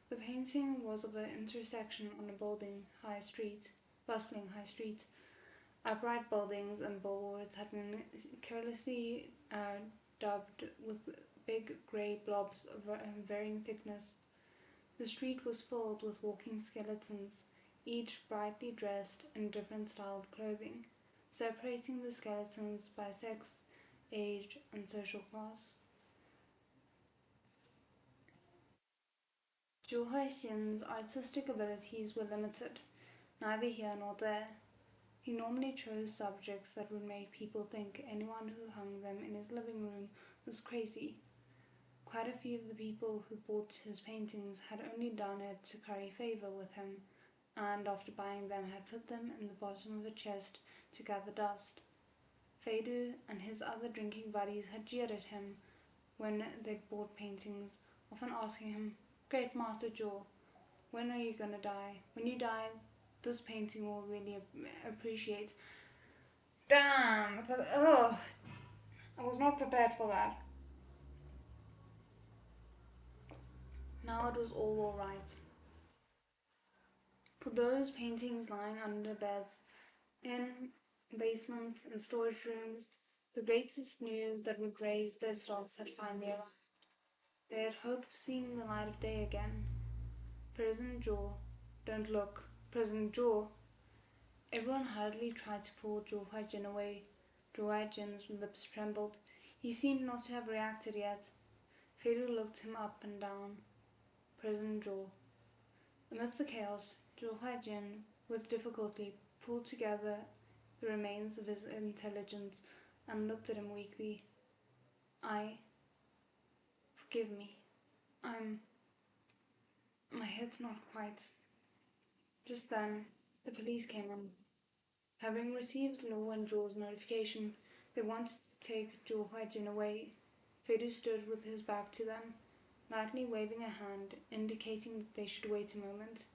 The painting was of an intersection on a bustling high street. Upright buildings and billboards had been carelessly dubbed with big grey blobs of varying thickness. The street was filled with walking skeletons, each brightly dressed in different style of clothing, separating the skeletons by sex, age, and social class. Zhou Huixin's artistic abilities were limited, neither here nor there. He normally chose subjects that would make people think anyone who hung them in his living room was crazy. Quite a few of the people who bought his paintings had only done it to curry favour with him, and after buying them had put them in the bottom of a chest to gather dust. Fedu and his other drinking buddies had jeered at him when they'd bought paintings, often asking him, "Great Master Zhou, when are you gonna die? When you die, this painting will really appreciate." Damn! I was not prepared for that. Now it was all alright. For those paintings lying under beds, in basements and storage rooms, the greatest news that would raise their stocks had finally arrived. They had hoped of seeing the light of day again. President Zhou, don't look. President Zhou. Everyone hurriedly tried to pull Zhou Huijin away. Zhou Huijin's lips trembled. He seemed not to have reacted yet. Fedu looked him up and down. President Zhou. Amidst the chaos, Zhou Huijin, with difficulty, pulled together the remains of his intelligence and looked at him weakly. Forgive me. My head's not quite. Just then, the police came in. Having received Law and Zhou's notification, they wanted to take Zhou Huijin away. Fedu stood with his back to them, lightly waving a hand, indicating that they should wait a moment.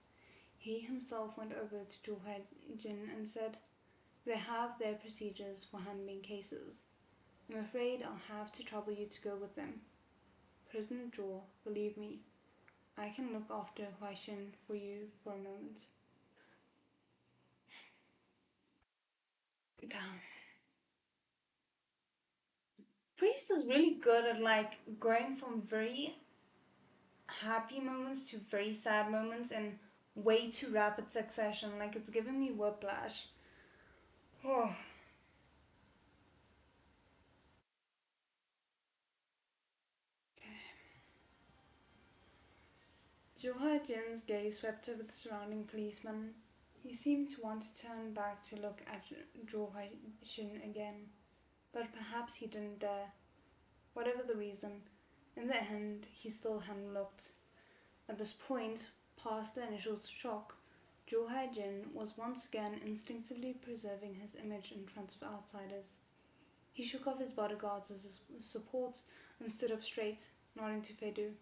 He himself went over to Zhou Huijin and said, "They have their procedures for handling cases. I'm afraid I'll have to trouble you to go with them. President Zhou, believe me, I can look after Huaixin for you for a moment." Damn. Priest is really good at going from very happy moments to very sad moments in way too rapid succession. Like it's giving me whiplash. Oh. Zhou Huijin's gaze swept over the surrounding policemen. He seemed to want to turn back to look at Zhou Huijin again, but perhaps he didn't dare. Whatever the reason, in the end, he still hadn't looked. At this point, past the initial shock, Zhou Huijin was once again instinctively preserving his image in front of outsiders. He shook off his bodyguards as his support and stood up straight, nodding to Fedu.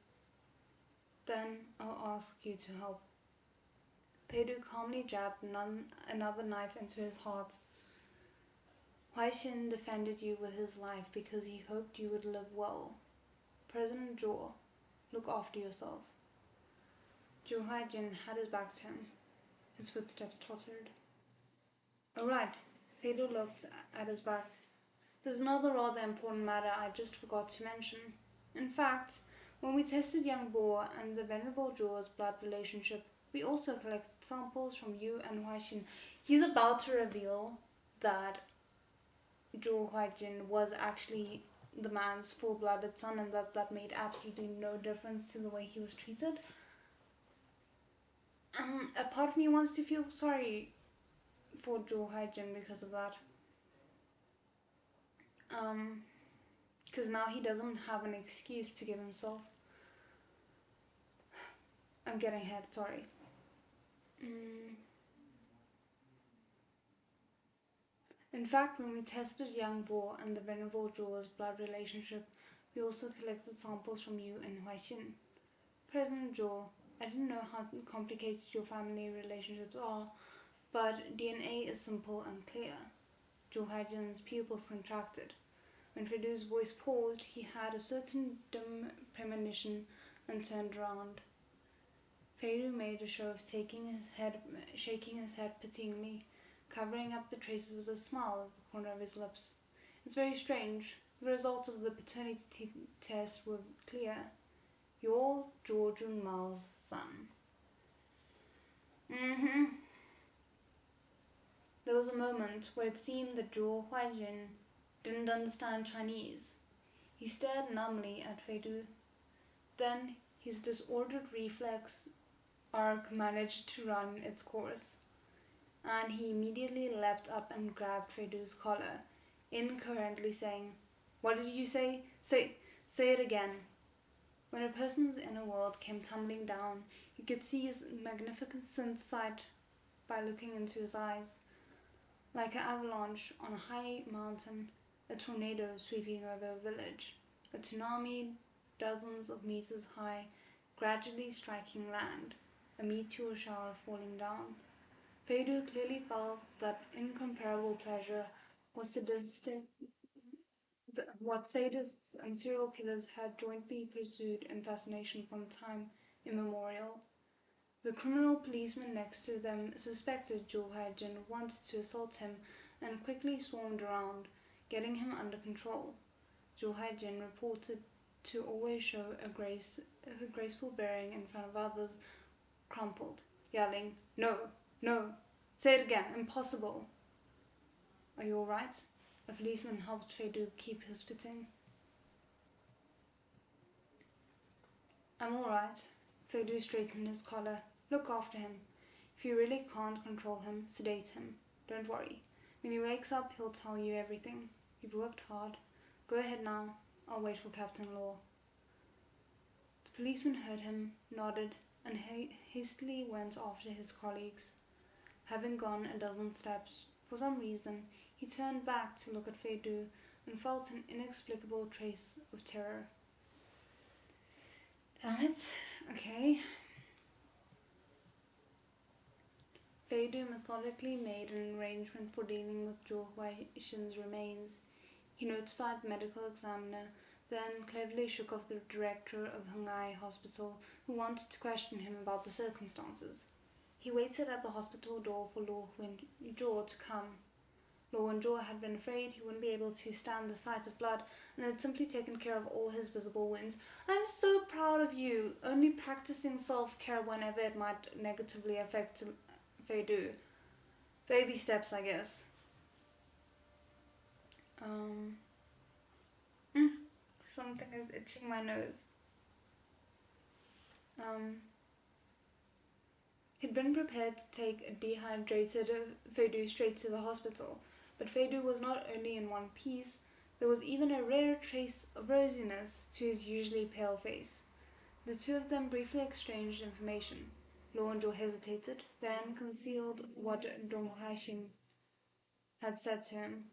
"Then I'll ask you to help." Fedu calmly jabbed another knife into his heart. "Huaixin defended you with his life because he hoped you would live well. President Zhou, look after yourself." Zhou Huijin had his back to him. His footsteps tottered. "Oh right," Fedu looked at his back. "There's another rather important matter I just forgot to mention. In fact, when we tested young Bo and the Venerable Zhou's blood relationship, we also collected samples from you and Huaixin." He's about to reveal that Zhou Huijin was actually the man's full-blooded son and that made absolutely no difference to the way he was treated. A part of me wants to feel sorry for Zhou Huijin because of that. Because now he doesn't have an excuse to give himself. I'm getting ahead, sorry. In fact, when we tested young Bo and the Venerable Zhou's blood relationship, we also collected samples from you and Huaixin. President Zhou, I didn't know how complicated your family relationships are, but DNA is simple and clear. Zhou Huijin's pupils contracted. When Fedu's voice paused, he had a certain dim premonition and turned around. Fedu made a show of shaking his head pityingly, covering up the traces of a smile at the corner of his lips. "It's very strange. The results of the paternity test were clear. You're Zhou Junmao's son." There was a moment where it seemed that Zhou Huijin didn't understand Chinese. He stared numbly at Fedu. Then his disordered reflex arc managed to run its course. and he immediately leapt up and grabbed Feidu's collar, incoherently saying, "What did you say? Say it again." When a person's inner world came tumbling down, you could see his magnificent sight by looking into his eyes. Like an avalanche on a high mountain, a tornado sweeping over a village, a tsunami dozens of meters high, gradually striking land, a meteor shower falling down. Feidu clearly felt that incomparable pleasure was sadistic, what sadists and serial killers had jointly pursued in fascination from time immemorial. The criminal policeman next to them suspected Zhou Haijin wanted to assault him and quickly swarmed around, getting him under control. Zhou Haijin reported to always show a graceful bearing in front of others, crumpled, yelling, "No, no, say it again, impossible." "Are you all right?" A policeman helped Feidu keep his footing. "I'm all right." Feidu straightened his collar. "Look after him. If you really can't control him, sedate him. Don't worry. When he wakes up, he'll tell you everything. You've worked hard. Go ahead now. I'll wait for Captain Law." The policeman heard him, nodded, and hastily went after his colleagues. Having gone a dozen steps, for some reason, he turned back to look at Feidu and felt an inexplicable trace of terror. Damn it. Okay. Feidu methodically made an arrangement for dealing with Zhou Huaixin's remains. He notified the medical examiner, then cleverly shook off the director of Hungai Hospital, who wanted to question him about the circumstances. He waited at the hospital door for Luo Wenzhou to come. Luo Wenzhou had been afraid he wouldn't be able to stand the sight of blood and had simply taken care of all his visible wounds. "I'm so proud of you, only practicing self-care whenever it might negatively affect Feidu. Baby steps, I guess." Something is itching my nose. He'd been prepared to take a dehydrated Feidu straight to the hospital, but Feidu was not only in one piece, there was even a rare trace of rosiness to his usually pale face. The two of them briefly exchanged information. Luo Wenzhou hesitated, then concealed what Dong Haixing had said to him,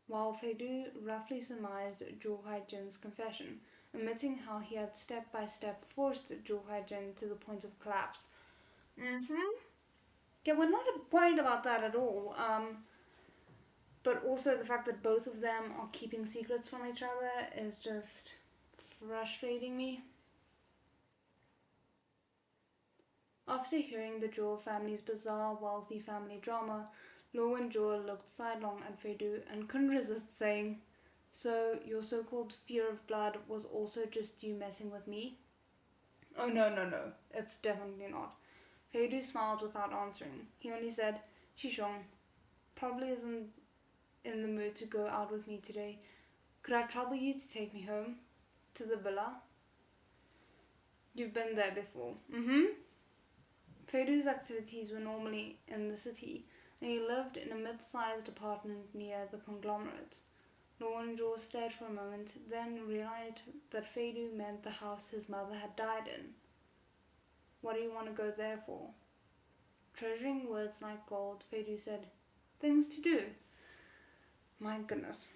while Feidu roughly surmised Zhou Haijin's confession, admitting how he had step by step forced Zhou Haijin to the point of collapse. Yeah, we're not worried about that at all. But also the fact that both of them are keeping secrets from each other is just frustrating me. After hearing the Zhou family's bizarre wealthy family drama, Luo Wenzhou looked sidelong at Feidu and couldn't resist saying, "So your so-called fear of blood was also just you messing with me?" "Oh, no, it's definitely not." Feidu smiled without answering. He only said, "Shishong probably isn't in the mood to go out with me today. Could I trouble you to take me home? To the villa? You've been there before." Feidu's activities were normally in the city, and he lived in a mid-sized apartment near the conglomerate. Luo Wenzhou stared for a moment, then realized that Feidu meant the house his mother had died in. "What do you want to go there for?" Treasuring words like gold, Feidu said, "Things to do." My goodness.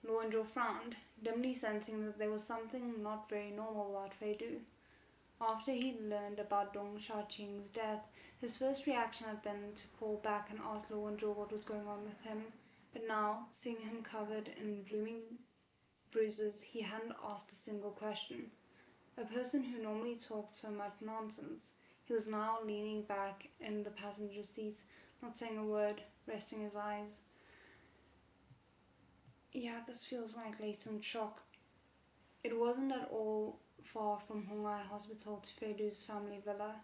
Luo Wenzhou frowned, dimly sensing that there was something not very normal about Feidu. After he'd learned about Dong Xiaoqing's death, his first reaction had been to call back and ask Luo Wenzhou what was going on with him. But now, seeing him covered in blooming bruises, he hadn't asked a single question. A person who normally talked so much nonsense, he was now leaning back in the passenger seat, not saying a word, resting his eyes. Yeah, this feels like latent shock. It wasn't at all far from Hungai Hospital to Feidu's family villa.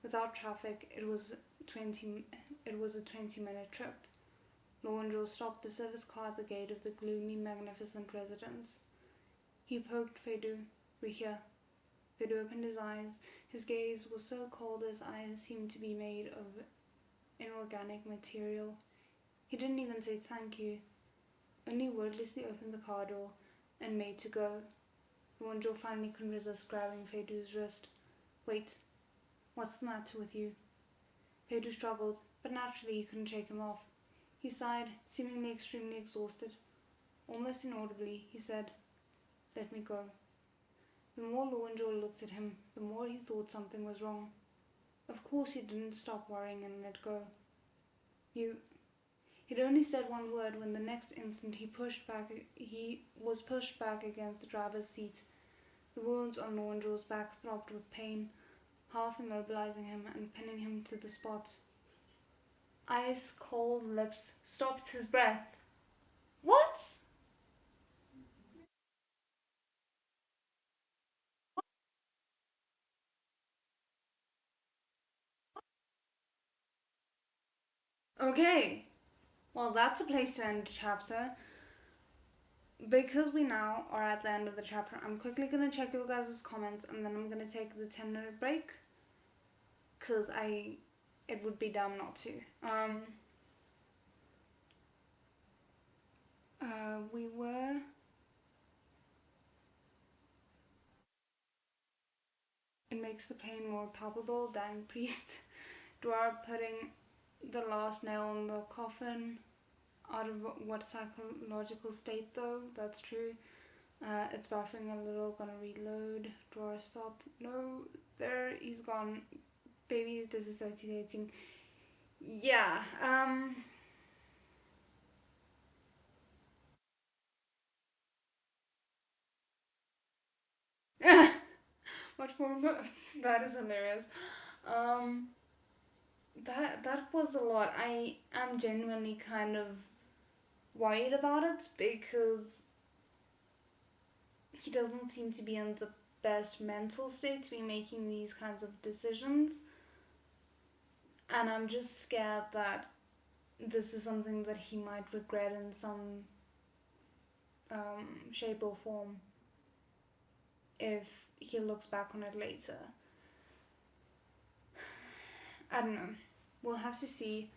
Without traffic, it was a 20-minute trip. Luo Wenzhou stopped the service car at the gate of the gloomy, magnificent residence. He poked Feidu. "We're here." Pedro opened his eyes. His gaze was so cold his eyes seemed to be made of inorganic material. He didn't even say thank you, only wordlessly opened the car door and made to go. Zhou finally couldn't resist grabbing Pedro's wrist. Wait, what's the matter with you? Pedro struggled, but naturally he couldn't shake him off. He sighed, seemingly extremely exhausted. Almost inaudibly, he said, "Let me go." The more Zhou looked at him, the more he thought something was wrong. Of course he didn't stop worrying and let go. You... He'd only said one word when the next instant he was pushed back against the driver's seat. The wounds on Zhou's back throbbed with pain, half immobilizing him and pinning him to the spot. Ice cold lips stopped his breath. What? Okay, well, that's a place to end the chapter. Because we now are at the end of the chapter, I'm quickly gonna check your guys' comments and then I'm gonna take the 10-minute break. Because it would be dumb not to. We were. It makes the pain more palpable. Dying priest. Dwar putting the last nail in the coffin. Out of what psychological state though? That's true. It's buffering a little, gonna reload. Drawer stop. No, there, he's gone. Baby is disassociating. Yeah, much more, that is hilarious. Um, that was a lot. I am genuinely kind of worried about it because he doesn't seem to be in the best mental state to be making these kinds of decisions. And I'm just scared that this is something that he might regret in some shape or form if he looks back on it later. I don't know. We'll have to see.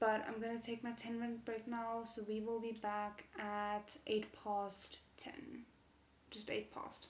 But I'm gonna take my 10-minute break now, so we will be back at 8 past 10. Just 8 past.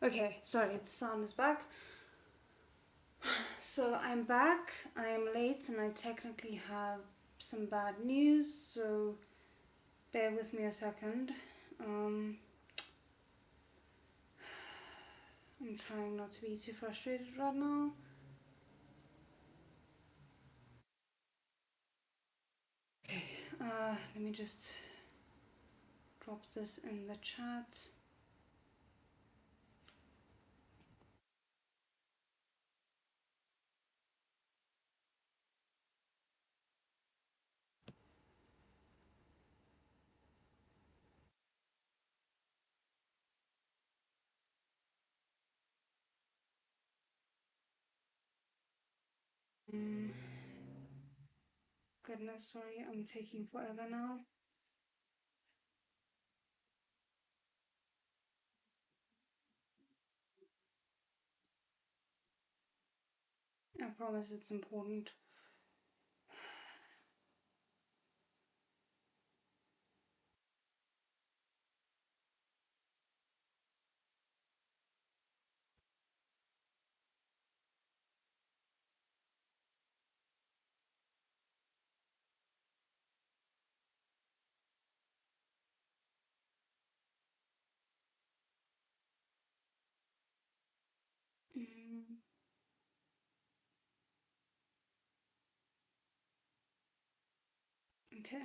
Okay, sorry, the sound is back. So I'm back. I am late and I technically have some bad news, so bear with me a second. I'm trying not to be too frustrated right now. Okay, let me just drop this in the chat. Mm, Goodness, sorry, I'm taking forever now. I promise it's important. Mm, okay.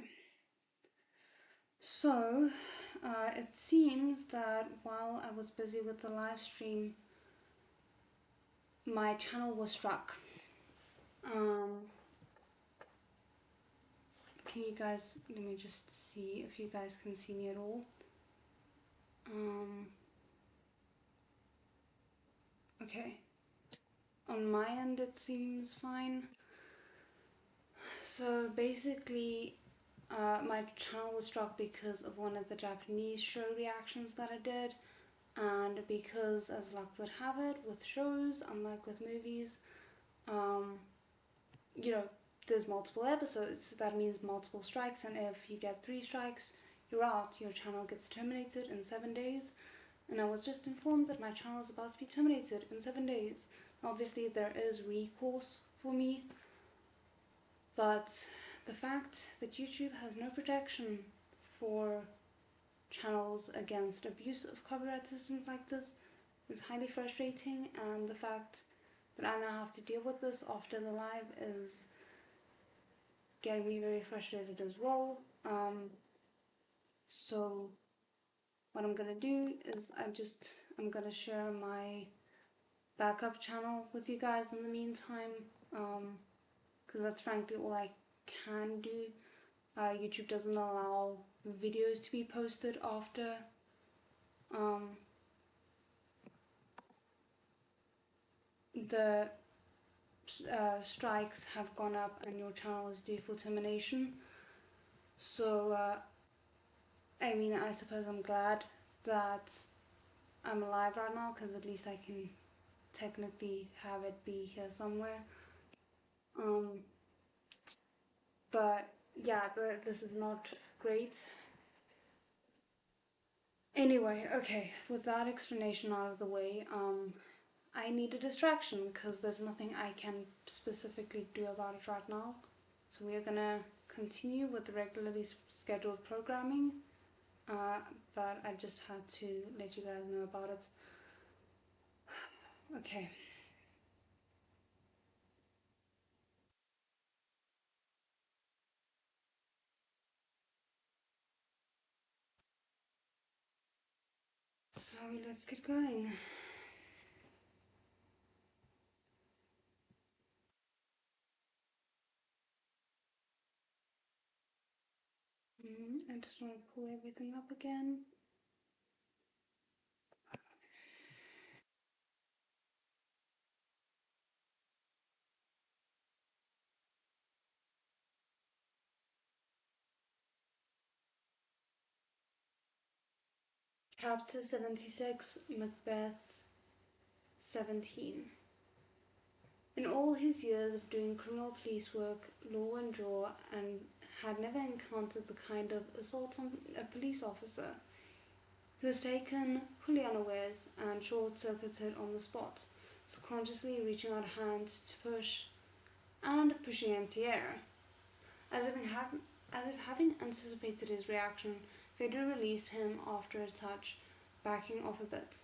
So, it seems that while I was busy with the live stream, my channel was struck. Can you guys, let me just see if you guys can see me at all. Okay. On my end, it seems fine. So basically, my channel was struck because of one of the Japanese show reactions that I did. And because, as luck would have it, with shows, unlike with movies, um, you know, there's multiple episodes, so that means multiple strikes, and if you get 3 strikes, you're out. Your channel gets terminated in 7 days, and I was just informed that my channel is about to be terminated in 7 days. Obviously, there is recourse for me, but the fact that YouTube has no protection for channels against abuse of copyright systems like this is highly frustrating, and the fact that I now have to deal with this after the live is getting me very frustrated as well. So what I'm gonna do is I'm gonna share my backup channel with you guys in the meantime, because that's frankly all I can do. YouTube doesn't allow videos to be posted after the strikes have gone up and your channel is due for termination. So I mean, I suppose I'm glad that I'm alive right now, because at least I can technically have it be here somewhere. Um, but yeah, this is not great. Anyway, okay, with that explanation out of the way, I need a distraction because there's nothing I can specifically do about it right now. So we are gonna continue with the regularly scheduled programming, but I just had to let you guys know about it. Okay. So let's get going. I just want to pull everything up again. Chapter 76, Macbeth 17. In all his years of doing criminal police work, law and Zhou, and had never encountered the kind of assault on a police officer. He was taken fully unawares and short-circuited on the spot, subconsciously reaching out a hand to push and pushing empty air. As if having anticipated his reaction, Fedor released him after a touch, backing off a bit.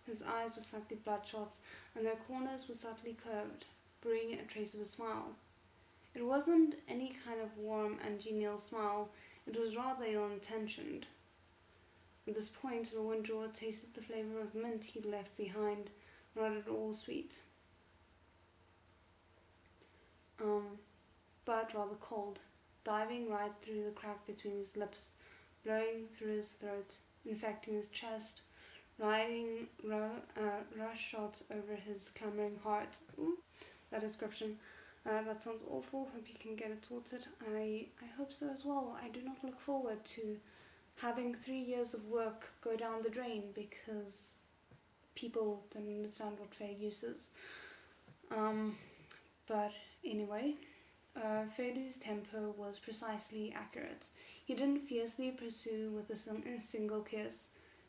His eyes were slightly bloodshot, and their corners were subtly curved, bringing a trace of a smile. It wasn't any kind of warm and genial smile, it was rather ill-intentioned. At this point, Lowendraw tasted the flavour of mint he'd left behind, not at all sweet, but rather cold, diving right through the crack between his lips, blowing through his throat, infecting his chest, riding rush shots over his clamoring heart. Ooh, that description. That sounds awful. Hope you can get it sorted. I hope so as well. I do not look forward to having 3 years of work go down the drain because people don't understand what fair use is. But anyway, Fedu's tempo was precisely accurate. He didn't fiercely pursue with a single kiss,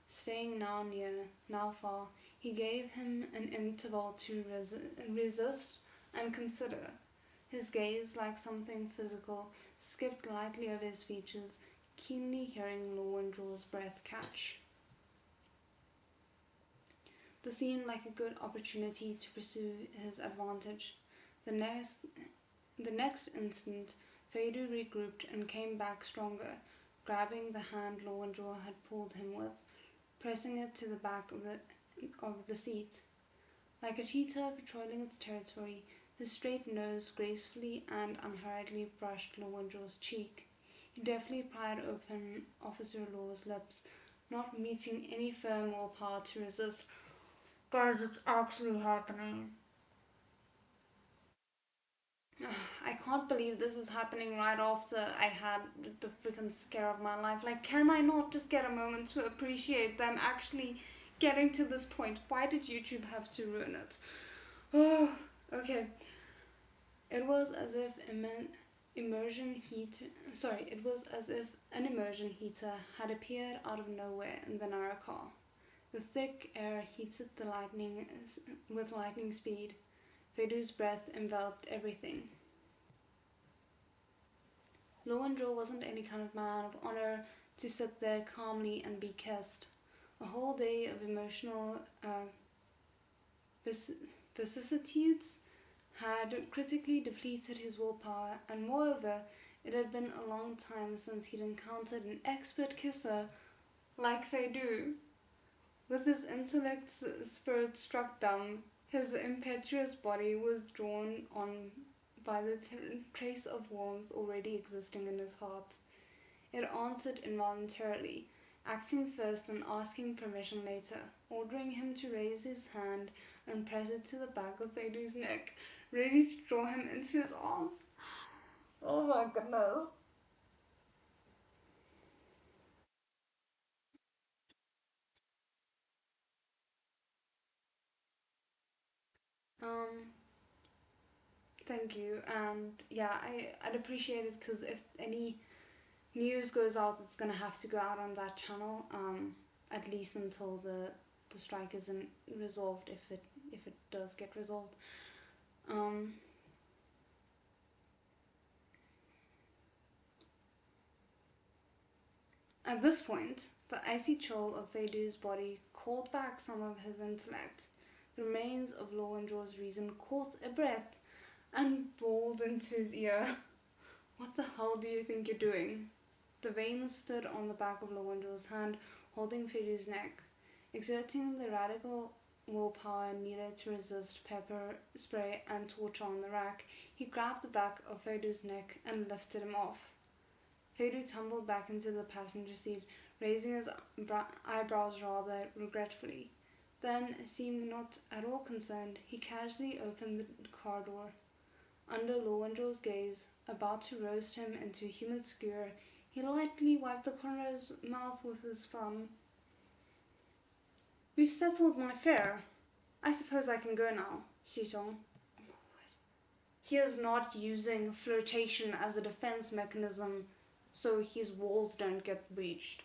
staying now near, now far. He gave him an interval to resist and consider. His gaze, like something physical, skipped lightly over his features, keenly hearing Lowendraw's breath catch. This seemed like a good opportunity to pursue his advantage. The next instant, Fedu regrouped and came back stronger, grabbing the hand Lowendraw had pulled him with, pressing it to the back of the seat. Like a cheetah patrolling its territory, his straight nose gracefully and unhurriedly brushed Lowendraw's cheek. He deftly pried open Officer Law's lips, not meeting any firm willpower to resist. Guys, it's actually happening. I can't believe this is happening right after I had the freaking scare of my life. Like, can I not just get a moment to appreciate them actually getting to this point? Why did YouTube have to ruin it? Oh, okay. It was as if it was as if an immersion heater had appeared out of nowhere in the narrow car. The thick air heated the lightning with lightning speed. Fedu's breath enveloped everything. Lowendraw wasn't any kind of man of honor to sit there calmly and be kissed. A whole day of emotional vicissitudes had critically depleted his willpower, and moreover, it had been a long time since he'd encountered an expert kisser like Fedu. With his intellect's spirit struck dumb, his impetuous body was drawn on by the trace of warmth already existing in his heart. It answered involuntarily, acting first and asking permission later, ordering him to raise his hand and press it to the back of Fedu's neck, ready to draw him into his arms. Oh my goodness. Um, Thank you. And yeah, I'd appreciate it because if any news goes out, it's gonna have to go out on that channel. At least until the strike isn't resolved, if it does get resolved. Um, at this point, the icy chill of Fedu's body called back some of his intellect. The remains of Lowendraw's reason caught a breath and bawled into his ear. What the hell do you think you're doing? The veins stood on the back of Lowendraw's hand, holding Fedu's neck. Exerting the radical willpower needed to resist pepper spray and torture on the rack, he grabbed the back of Fedu's neck and lifted him off. Fedu tumbled back into the passenger seat, raising his eyebrows rather regretfully. Then, seeming not at all concerned, he casually opened the car door. Under Lowendraw's gaze, about to roast him into a humid skewer, he lightly wiped the corner of his mouth with his thumb. We've settled my fare. I suppose I can go now, Shishong. He is not using flirtation as a defense mechanism so his walls don't get breached.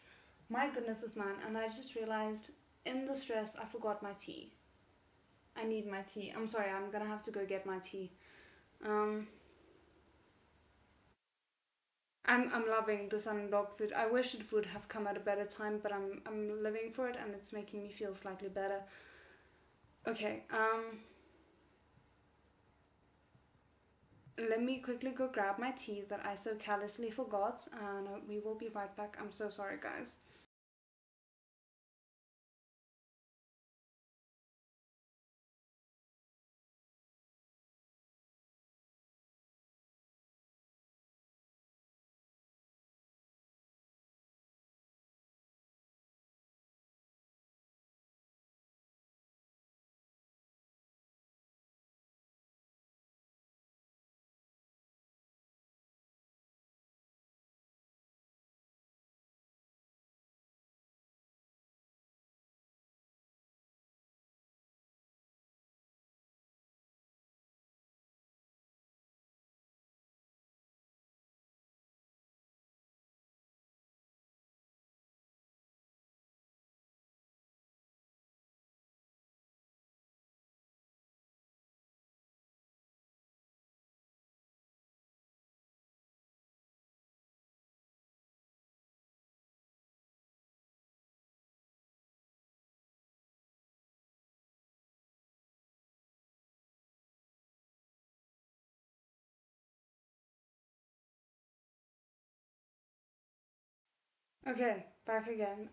My goodness, this man. And I just realized in the stress, I forgot my tea. I need my tea. I'm sorry, I'm gonna have to go get my tea. Um, I'm loving the sun and dog food. I wish it would have come at a better time, but I'm living for it and it's making me feel slightly better. Okay, let me quickly go grab my tea that I so carelessly forgot, and we will be right back. I'm so sorry, guys. Okay, back again.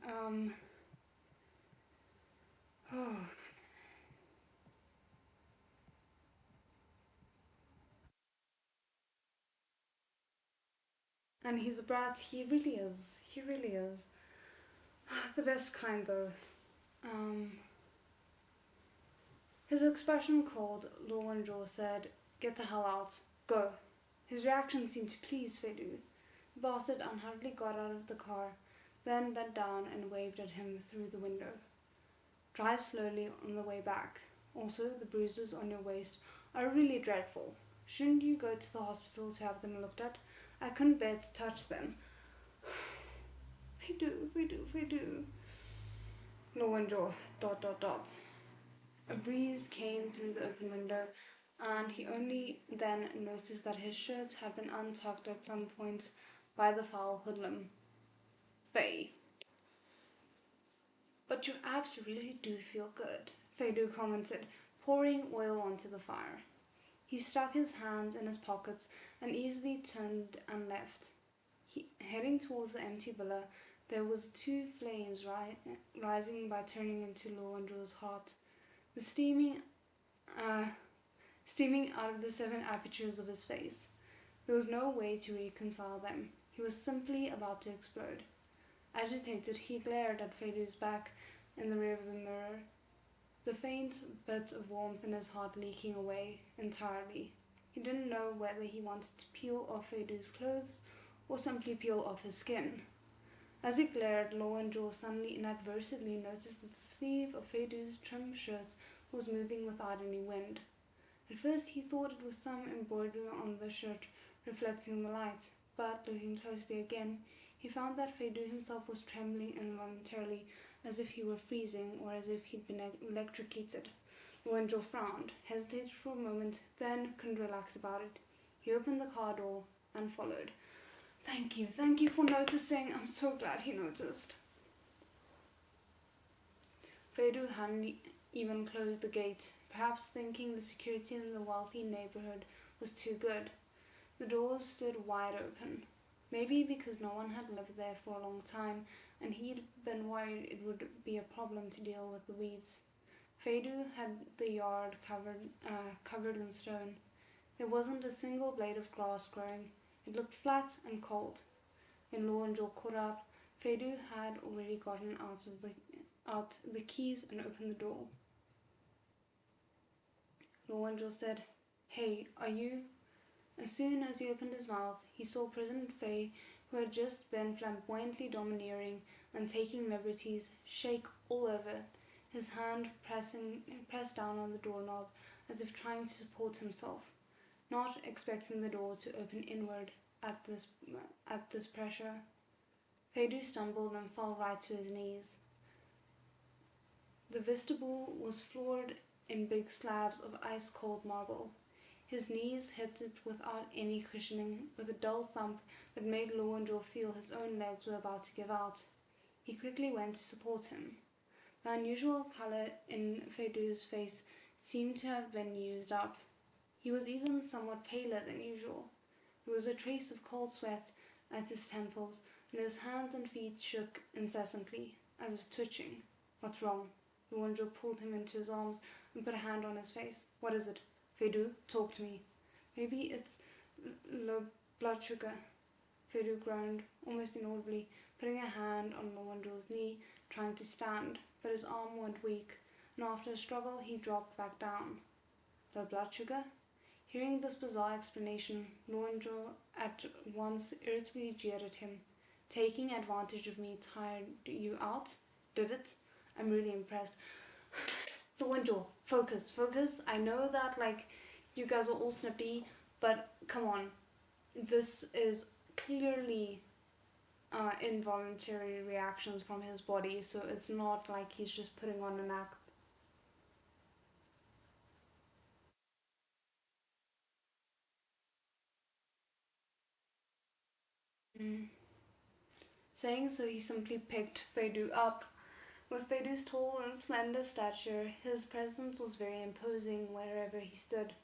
And he's a brat. He really is. He really is. The best kind, though. Um, his expression called Law and Jaw said, "Get the hell out. Go." His reaction seemed to please Fedu. The bastard unhurriedly got out of the car, then bent down and waved at him through the window. "Drive slowly on the way back. Also, the bruises on your waist are really dreadful. Shouldn't you go to the hospital to have them looked at? I couldn't bear to touch them." We do. Law and Jaw, dot dot dot. A breeze came through the open window, and he only then noticed that his shirt had been untucked at some point by the foul hoodlum. Faye. "But your abs really do feel good," Fedu commented, pouring oil onto the fire. He stuck his hands in his pockets and easily turned and left. Heading towards the empty villa, there was two flames rising by turning into Law and Jaw's heart. The uh, steaming out of the 7 apertures of his face. There was no way to reconcile them. He was simply about to explode. Agitated, he glared at Fedu's back in the rear of the mirror, the faint bit of warmth in his heart leaking away entirely. He didn't know whether he wanted to peel off Fedu's clothes or simply peel off his skin. As he glared, Law and Jaw suddenly inadvertently noticed that the sleeve of Fedu's trim shirt was moving without any wind. At first he thought it was some embroidery on the shirt reflecting the light, but looking closely again, he found that Fedu himself was trembling involuntarily, as if he were freezing or as if he'd been electrocuted. Law and Jaw frowned, hesitated for a moment, then couldn't relax about it. He opened the car door and followed. Thank you for noticing. I'm so glad he noticed. Fedu hadn't even closed the gate, perhaps thinking the security in the wealthy neighborhood was too good. The doors stood wide open, maybe because no one had lived there for a long time and he'd been worried it would be a problem to deal with the weeds. Fedu had the yard covered in stone. There wasn't a single blade of grass growing. It looked flat and cold. When Law and Jaw caught up, Fedu had already gotten out the keys and opened the door. Law and Jaw said, "Hey, are you?" As soon as he opened his mouth, he saw President Faye, who had just been flamboyantly domineering and taking liberties, shake all over, his hand pressed down on the doorknob as if trying to support himself, not expecting the door to open inward at this pressure. Feidu stumbled and fell right to his knees. The vestibule was floored in big slabs of ice-cold marble. His knees hit it without any cushioning, with a dull thump that made Lowenjo feel his own legs were about to give out. He quickly went to support him. The unusual colour in Feidu's face seemed to have been used up. He was even somewhat paler than usual. There was a trace of cold sweat at his temples, and his hands and feet shook incessantly, as if twitching. "What's wrong?" Luanjo pulled him into his arms and put a hand on his face. "What is it? Feidu, talk to me." "Maybe it's low blood sugar," Feidu groaned, almost inaudibly, putting a hand on Luanjo's knee, trying to stand, but his arm went weak, and after a struggle he dropped back down. "Low blood sugar?" Hearing this bizarre explanation, Luanjo at once irritably jeered at him. "Taking advantage of me tired you out? Did it? I'm really impressed." "Luanjo, focus. I know that, you guys are all snippy, but come on. This is clearly involuntary reactions from his body, so it's not like he's just putting on an act." Mm. Saying so, he simply picked Feidu up. With Feidu's tall and slender stature, his presence was very imposing wherever he stood.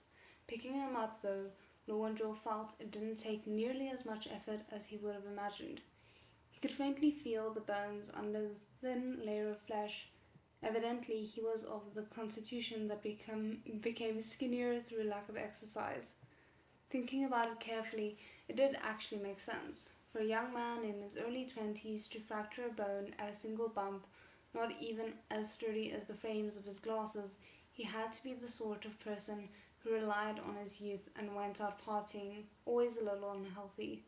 Picking him up, though, Luanjo felt it didn't take nearly as much effort as he would have imagined. He could faintly feel the bones under the thin layer of flesh. Evidently, he was of the constitution that became skinnier through lack of exercise. Thinking about it carefully, it did actually make sense. For a young man in his early 20s to fracture a bone at a single bump, not even as sturdy as the frames of his glasses, he had to be the sort of person who relied on his youth and went out partying, always a little unhealthy.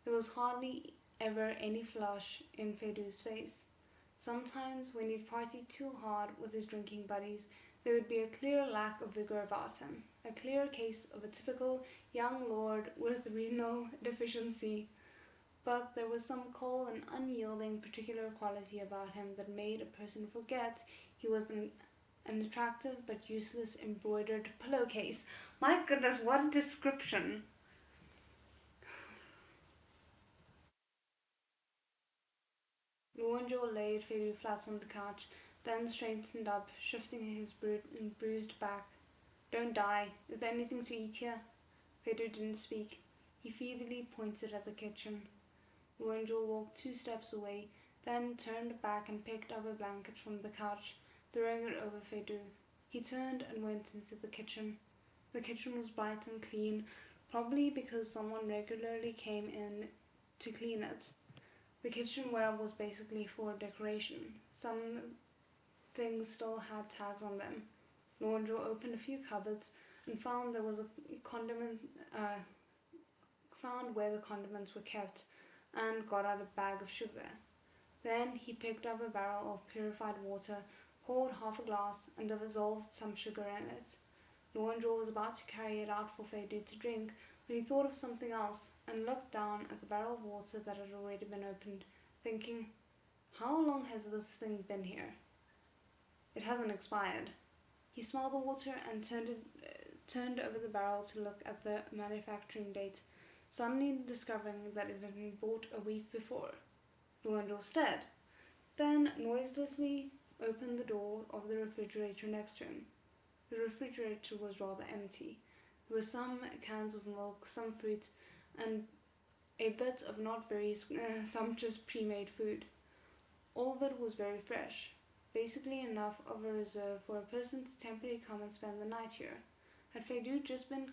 There was hardly ever any flush in Feidu's face. Sometimes, when he'd partied too hard with his drinking buddies, there would be a clear lack of vigor about him, a clear case of a typical young lord with renal deficiency. But there was some cold and unyielding particular quality about him that made a person forget he was an attractive but useless embroidered pillowcase. My goodness, what a description! Luanjo laid Feidu flat on the couch, then straightened up, shifting his bruised back. "Don't die. Is there anything to eat here?" Feidu didn't speak. He feebly pointed at the kitchen. Luanjo walked 2 steps away, then turned back and picked up a blanket from the couch, throwing it over Feidu. He turned and went into the kitchen. The kitchen was bright and clean, probably because someone regularly came in to clean it. The kitchenware was basically for decoration. Some things still had tags on them. Lorenzo opened a few cupboards and found there was a condiment, found where the condiments were kept, and got out a bag of sugar. Then he picked up a barrel of purified water, poured half a glass, and dissolved some sugar in it. Lorenzo was about to carry it out for Feidu to drink when he thought of something else and looked down at the barrel of water that had already been opened, thinking, "How long has this thing been here? It hasn't expired." He smelled the water and turned over the barrel to look at the manufacturing date, suddenly discovering that it had been bought a week before. Lorenzo stared, then noiselessly opened the door of the refrigerator next to him. The refrigerator was rather empty. There were some cans of milk, some fruit, and a bit of not very sumptuous pre-made food. All of it was very fresh, basically enough of a reserve for a person to temporarily come and spend the night here. Had Feidu just been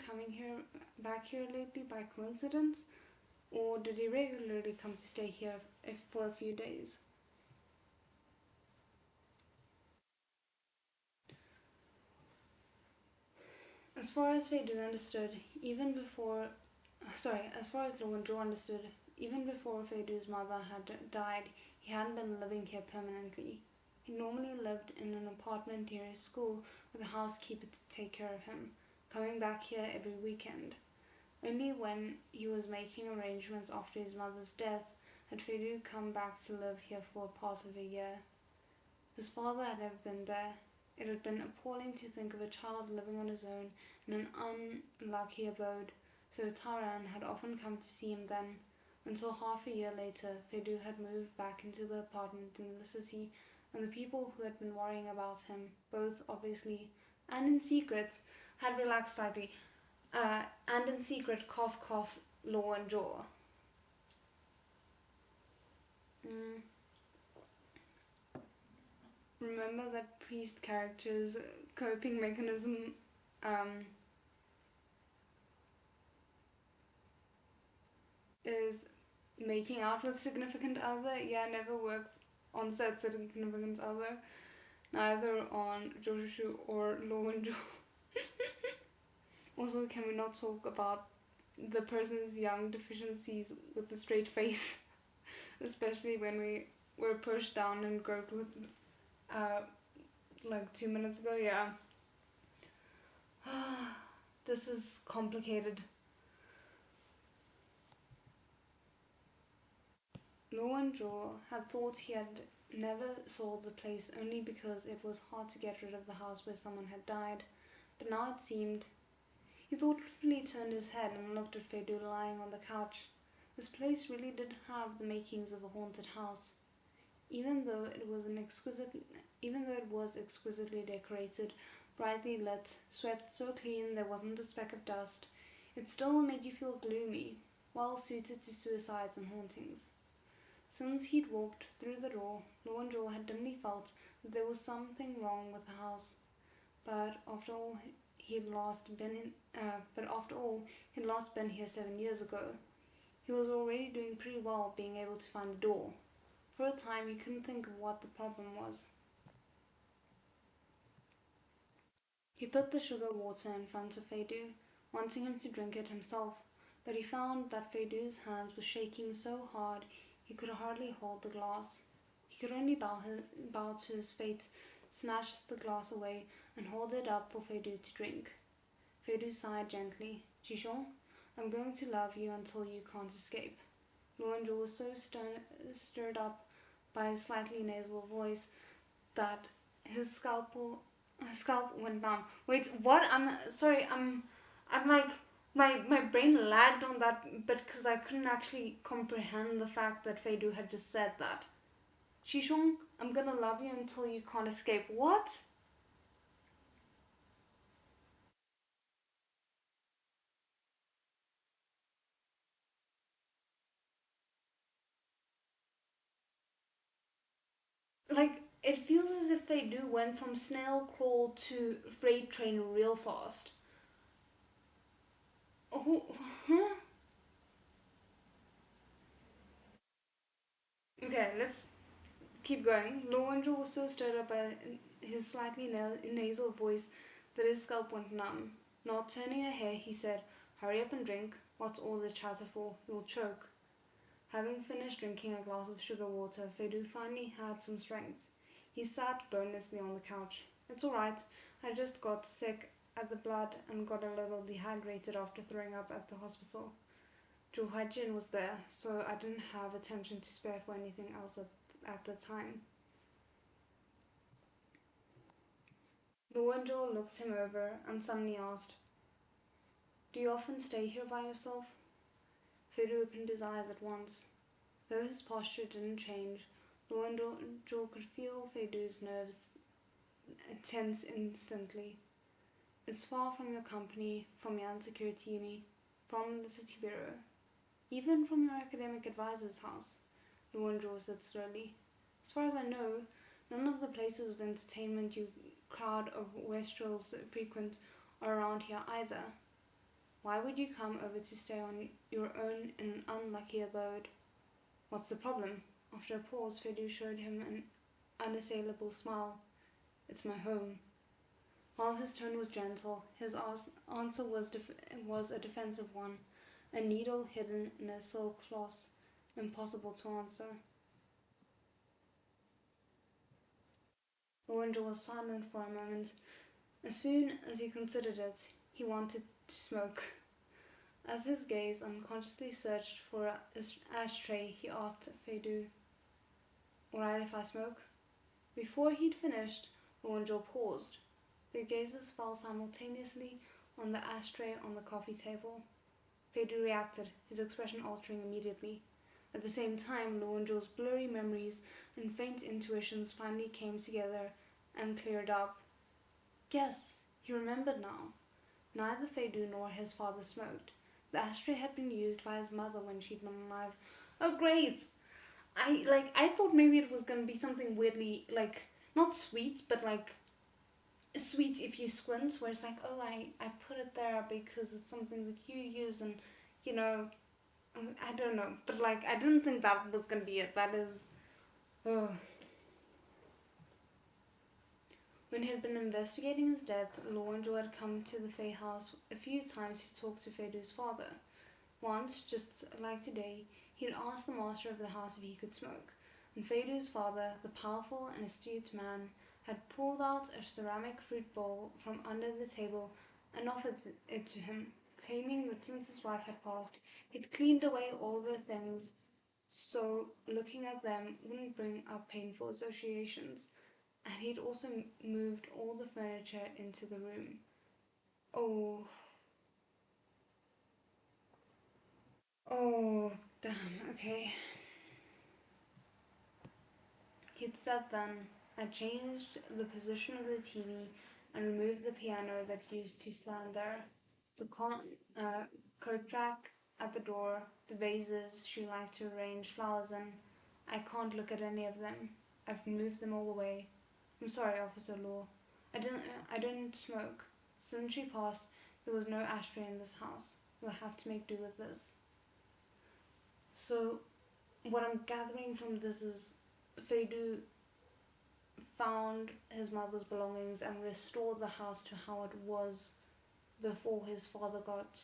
back here lately by coincidence, or did he regularly come to stay here for a few days? As far as Feidu understood, even before, as far as Lowenjo understood, even before Feidu's mother had died, he hadn't been living here permanently. He normally lived in an apartment near his school with a housekeeper to take care of him, coming back here every weekend. Only when he was making arrangements after his mother's death had Fedu come back to live here for part of a year. His father had never been there. It had been appalling to think of a child living on his own in an unlucky abode, so Taran had often come to see him then, until half a year later Fedu had moved back into the apartment in the city, and the people who had been worrying about him, both obviously and in secret, had relaxed slightly. And in secret, cough cough, Law and Zhou. Remember that priest character's coping mechanism is making out with significant other? Yeah, never worked on said significant other, neither on Joshu or Law and Zhou. Also, can we not talk about the person's young deficiencies with a straight face? Especially when we were pushed down and groped with like 2 minutes ago. Yeah. This is complicated. Law and Zhou had thought he had never sold the place only because it was hard to get rid of the house where someone had died, but now it seemed. He thoughtfully turned his head and looked at Fedu lying on the couch. This place really did have the makings of a haunted house. Even though it was exquisitely decorated, brightly lit, swept so clean there wasn't a speck of dust, it still made you feel gloomy, well suited to suicides and hauntings. Since he'd walked through the door, Law and Zhou had dimly felt that there was something wrong with the house. But after all, he'd last been here 7 years ago. He was already doing pretty well being able to find the door. For a time, he couldn't think of what the problem was. He put the sugar water in front of Fedu, wanting him to drink it himself, but he found that Fedu's hands were shaking so hard he could hardly hold the glass. He could only bow to his fate, snatch the glass away, and hold it up for Fedu to drink. Fedu sighed gently. Jishong, I'm going to love you until you can't escape. Law and Zhou was so stirred up by his slightly nasal voice that his scalp went numb. Wait, what? I'm sorry. I'm like my brain lagged on that bit because I couldn't actually comprehend the fact that Fedu had just said that. Shishong, I'm gonna love you until you can't escape. What? Like, it feels as if Fedu went from snail crawl to freight train real fast. Oh, huh? Okay, let's keep going. Lowenjo was so stirred up by his slightly nasal voice that his scalp went numb. Not turning a hair, he said, Hurry up and drink. What's all the chatter for? You'll choke. Having finished drinking a glass of sugar water, Fedu finally had some strength. He sat bonelessly on the couch. It's all right. I just got sick at the blood and got a little dehydrated after throwing up at the hospital. Zhou Haijin was there, so I didn't have attention to spare for anything else at the time. The Wenjo looked him over and suddenly asked, Do you often stay here by yourself? Fedu opened his eyes at once. Though his posture didn't change, Luenjo could feel Fedu's nerves tense instantly. It's far from your company, from your security uni, from the city bureau, even from your academic advisor's house, Luenjo said slowly. As far as I know, none of the places of entertainment you crowd of Westrels frequent are around here either. Why would you come over to stay on your own in an unlucky abode? What's the problem? After a pause, Fedu showed him an unassailable smile. It's my home. While his tone was gentle, his answer was a defensive one, a needle hidden in a silk floss, impossible to answer. Lorenzo was silent for a moment. As soon as he considered it, he wanted to smoke. As his gaze unconsciously searched for an ashtray, he asked Feidu, "Alright if I smoke?" Before he'd finished, Luanzhou paused. Their gazes fell simultaneously on the ashtray on the coffee table. Feidu reacted, his expression altering immediately. At the same time, Luanzhou's blurry memories and faint intuitions finally came together and cleared up. Yes, he remembered now. Neither Feidu nor his father smoked. The ashtray had been used by his mother when she'd been alive. Oh great! I thought maybe it was gonna be something weirdly not sweet, but sweet if you squint, where it's like, oh I put it there because it's something that you use and you know I don't know. But I didn't think that was gonna be it. That is oh. When he had been investigating his death, Lorenzo had come to the Fey house a few times to talk to Feidu's father. Once, just like today, he'd asked the master of the house if he could smoke, and Feidu's father, the powerful and astute man, had pulled out a ceramic fruit bowl from under the table and offered it to him, claiming that since his wife had passed, he'd cleaned away all the things so looking at them wouldn't bring up painful associations, and he'd also moved all the furniture into the room. Oh, oh, damn, okay. He'd said then, I changed the position of the TV and removed the piano that used to stand there, the coat rack at the door, the vases she liked to arrange flowers in. I can't look at any of them. I've moved them all away. I'm sorry, Officer Law. I didn't smoke. Since she passed, there was no ashtray in this house. We'll have to make do with this. So, what I'm gathering from this is Feidu found his mother's belongings and restored the house to how it was before his father got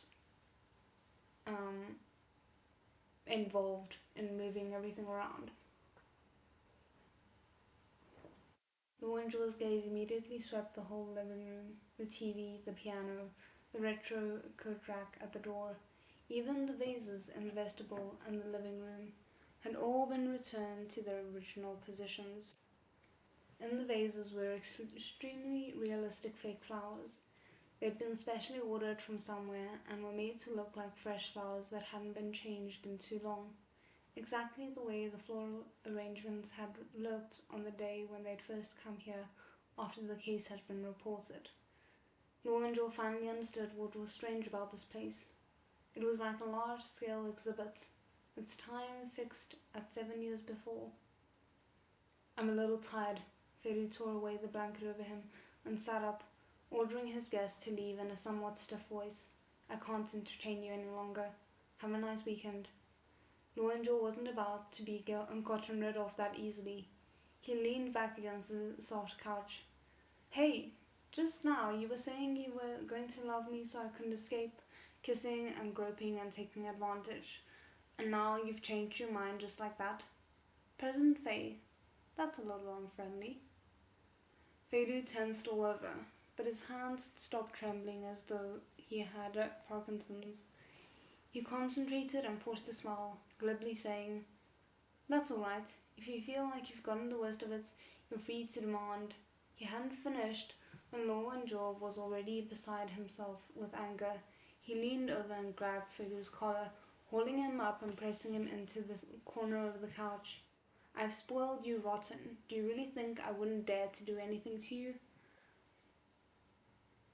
um, involved in moving everything around. Lorenzo's gaze immediately swept the whole living room, the TV, the piano, the retro coat rack at the door, even the vases in the vestibule and the living room had all been returned to their original positions. In the vases were extremely realistic fake flowers. They'd been specially ordered from somewhere and were made to look like fresh flowers that hadn't been changed in too long, exactly the way the floral arrangements had looked on the day when they'd first come here after the case had been reported. Lorenzo finally understood what was strange about this place. It was like a large-scale exhibit, its time fixed at 7 years before. I'm a little tired. Feidu tore away the blanket over him and sat up, ordering his guest to leave in a somewhat stiff voice. I can't entertain you any longer. Have a nice weekend. Lorenzo wasn't about to be gotten rid of that easily. He leaned back against the soft couch. Hey, just now you were saying you were going to love me so I couldn't escape, kissing and groping and taking advantage. And now you've changed your mind just like that? President Fei, that's a little unfriendly. Feidu tensed all over, but his hands stopped trembling as though he had Parkinson's. He concentrated and forced a smile, glibly saying, That's all right. If you feel like you've gotten the worst of it, you're free to demand. He hadn't finished when Lorenzo was already beside himself with anger. He leaned over and grabbed Feidu's collar, holding him up and pressing him into the corner of the couch. I've spoiled you rotten. Do you really think I wouldn't dare to do anything to you?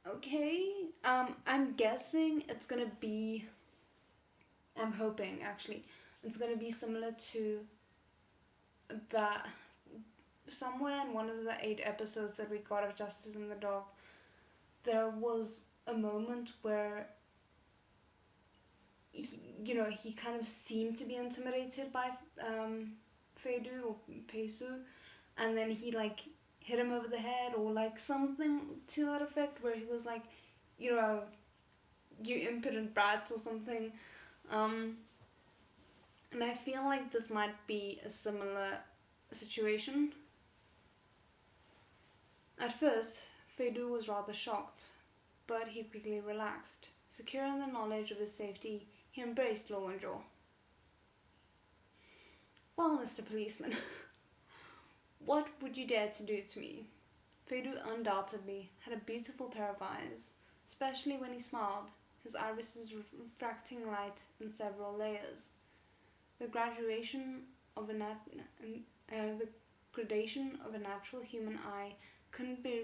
Okay, I'm guessing it's gonna be, I'm hoping actually, it's gonna be similar to that somewhere in one of the 8 episodes that we got of Justice in the Dark, there was a moment where he kind of seemed to be intimidated by Feidu or Peisu, and then he hit him over the head or something to that effect, where he was like, you impudent brat or something. And I feel like this might be a similar situation. At first, Feidu was rather shocked, but he quickly relaxed, Secure in the knowledge of his safety, he embraced Law and Zhou. Well, Mr. Policeman, what would you dare to do to me? Feidu undoubtedly had a beautiful pair of eyes, especially when he smiled, his irises refracting light in several layers. The the gradation of a natural human eye couldn't be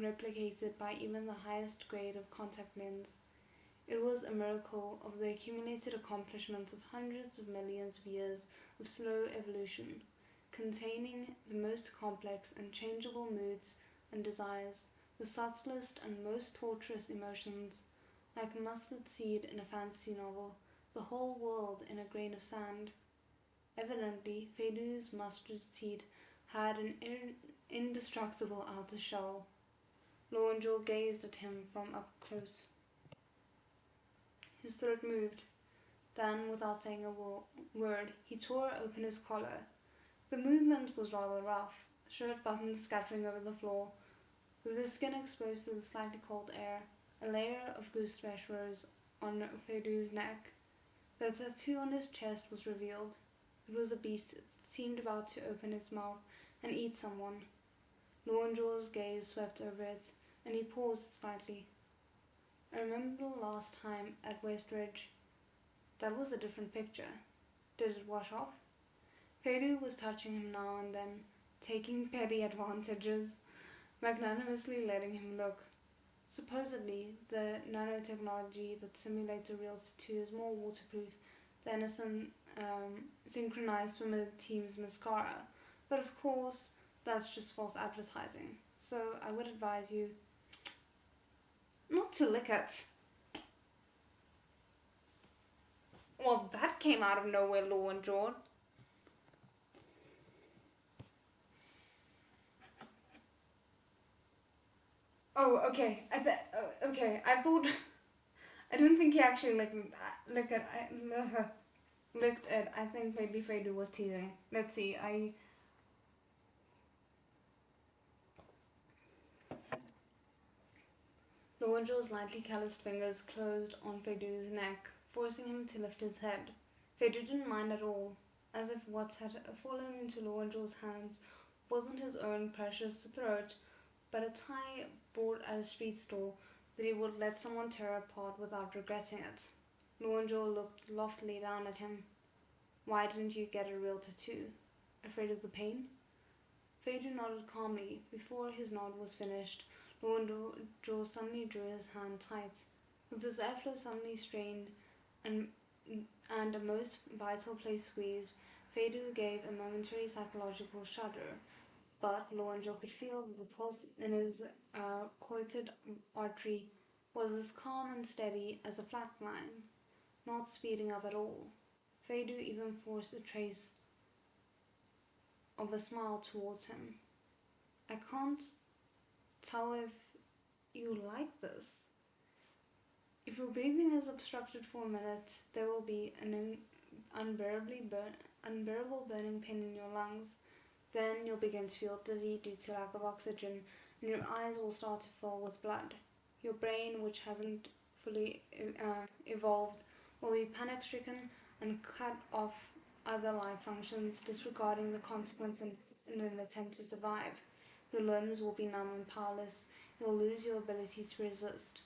replicated by even the highest grade of contact lens. It was a miracle of the accumulated accomplishments of hundreds of millions of years of slow evolution, containing the most complex and changeable moods and desires, the subtlest and most torturous emotions, like a mustard seed in a fantasy novel, the whole world in a grain of sand. Evidently, Feidu's mustard seed had an indestructible outer shell. Lorenzo gazed at him from up close. His throat moved. Then, without saying a word, he tore open his collar. The movement was rather rough, shirt buttons scattering over the floor. With his skin exposed to the slightly cold air, a layer of gooseflesh rose on Feidu's neck. The tattoo on his chest was revealed. It was a beast that seemed about to open its mouth and eat someone. Lorenzo's gaze swept over it, and he paused slightly. I remember the last time at West Ridge. That was a different picture. Did it wash off? Feidu was touching him now and then, taking petty advantages, magnanimously letting him look. Supposedly, the nanotechnology that simulates a real tattoo is more waterproof than a synchronized swimmer team's mascara. But of course, that's just false advertising. So I would advise you not to lick it. Well, that came out of nowhere, Law and George. Oh, okay. Okay. I thought. I don't think he actually licked it. I think maybe Feidu was teasing. Let's see. Lorenzo's lightly calloused fingers closed on Feidu's neck, forcing him to lift his head. Feidu didn't mind at all, as if what had fallen into Lorenzo's hands wasn't his own precious throat, but a tie bought at a street stall that he would let someone tear apart without regretting it. Lorenzo looked loftily down at him. Why didn't you get a real tattoo? Afraid of the pain? Feidu nodded calmly. Before his nod was finished, Lorenzo suddenly drew his hand tight. With his airflow suddenly strained and a most vital place squeezed, Feidu gave a momentary psychological shudder, but Lorenzo could feel that the pulse in his coited artery was as calm and steady as a flat line, not speeding up at all. Feidu even forced a trace of a smile towards him. I can't tell if you like this. If your breathing is obstructed for a minute, there will be an unbearable burning pain in your lungs. Then you'll begin to feel dizzy due to lack of oxygen, and your eyes will start to fill with blood. Your brain, which hasn't fully evolved, will be panic-stricken and cut off other life functions, disregarding the consequences in an attempt to survive. Your limbs will be numb and powerless. You'll lose your ability to resist.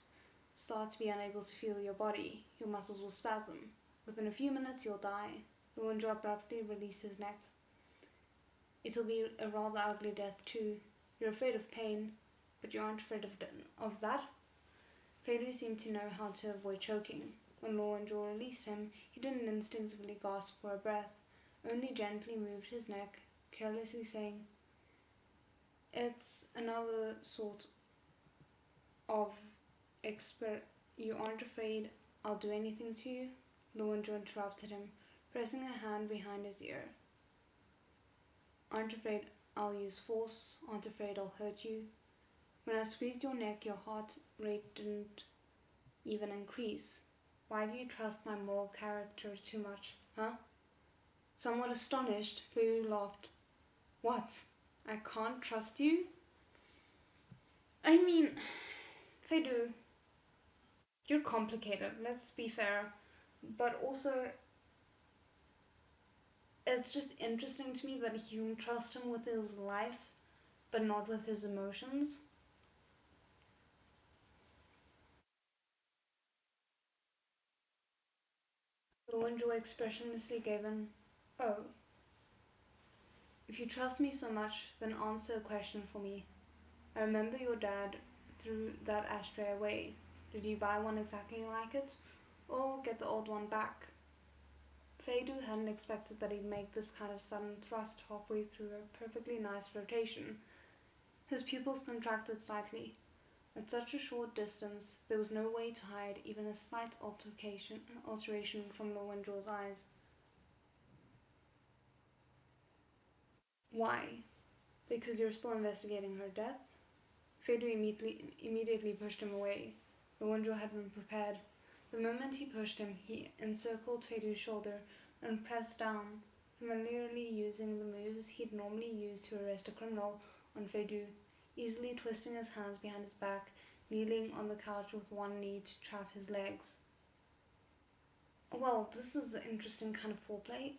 Start to be unable to feel your body. Your muscles will spasm. Within a few minutes, you'll die. Lorenzo abruptly released his neck. It'll be a rather ugly death too. You're afraid of pain, but you aren't afraid of that? Feidu seemed to know how to avoid choking. When Lorenzo released him, he didn't instinctively gasp for a breath, only gently moved his neck, carelessly saying, "It's another sort of You aren't afraid I'll do anything to you?" Lorenzo interrupted him, pressing a hand behind his ear. "Aren't afraid I'll use force? Aren't afraid I'll hurt you? When I squeezed your neck, your heart rate didn't even increase. Why do you trust my moral character too much, huh?" Somewhat astonished, Feidu laughed. "What? I can't trust you?" I mean, Feidu, You're complicated, let's be fair. But also, it's just interesting to me that you can trust him with his life, but not with his emotions. Lowenjo expressionlessly gave in, "Oh, if you trust me so much, then answer a question for me. I remember your dad threw that ashtray away. Did you buy one exactly like it, or get the old one back?" Feidu hadn't expected that he'd make this kind of sudden thrust halfway through a perfectly nice flirtation. His pupils contracted slightly. At such a short distance, there was no way to hide even a slight alteration from Lowenjo's eyes. "Why? Because you're still investigating her death?" Feidu immediately pushed him away. Lowenjo had been prepared. The moment he pushed him, he encircled Feidu's shoulder and pressed down, familiarly using the moves he'd normally use to arrest a criminal on Feidu, easily twisting his hands behind his back, kneeling on the couch with one knee to trap his legs. Well, this is an interesting kind of foreplay.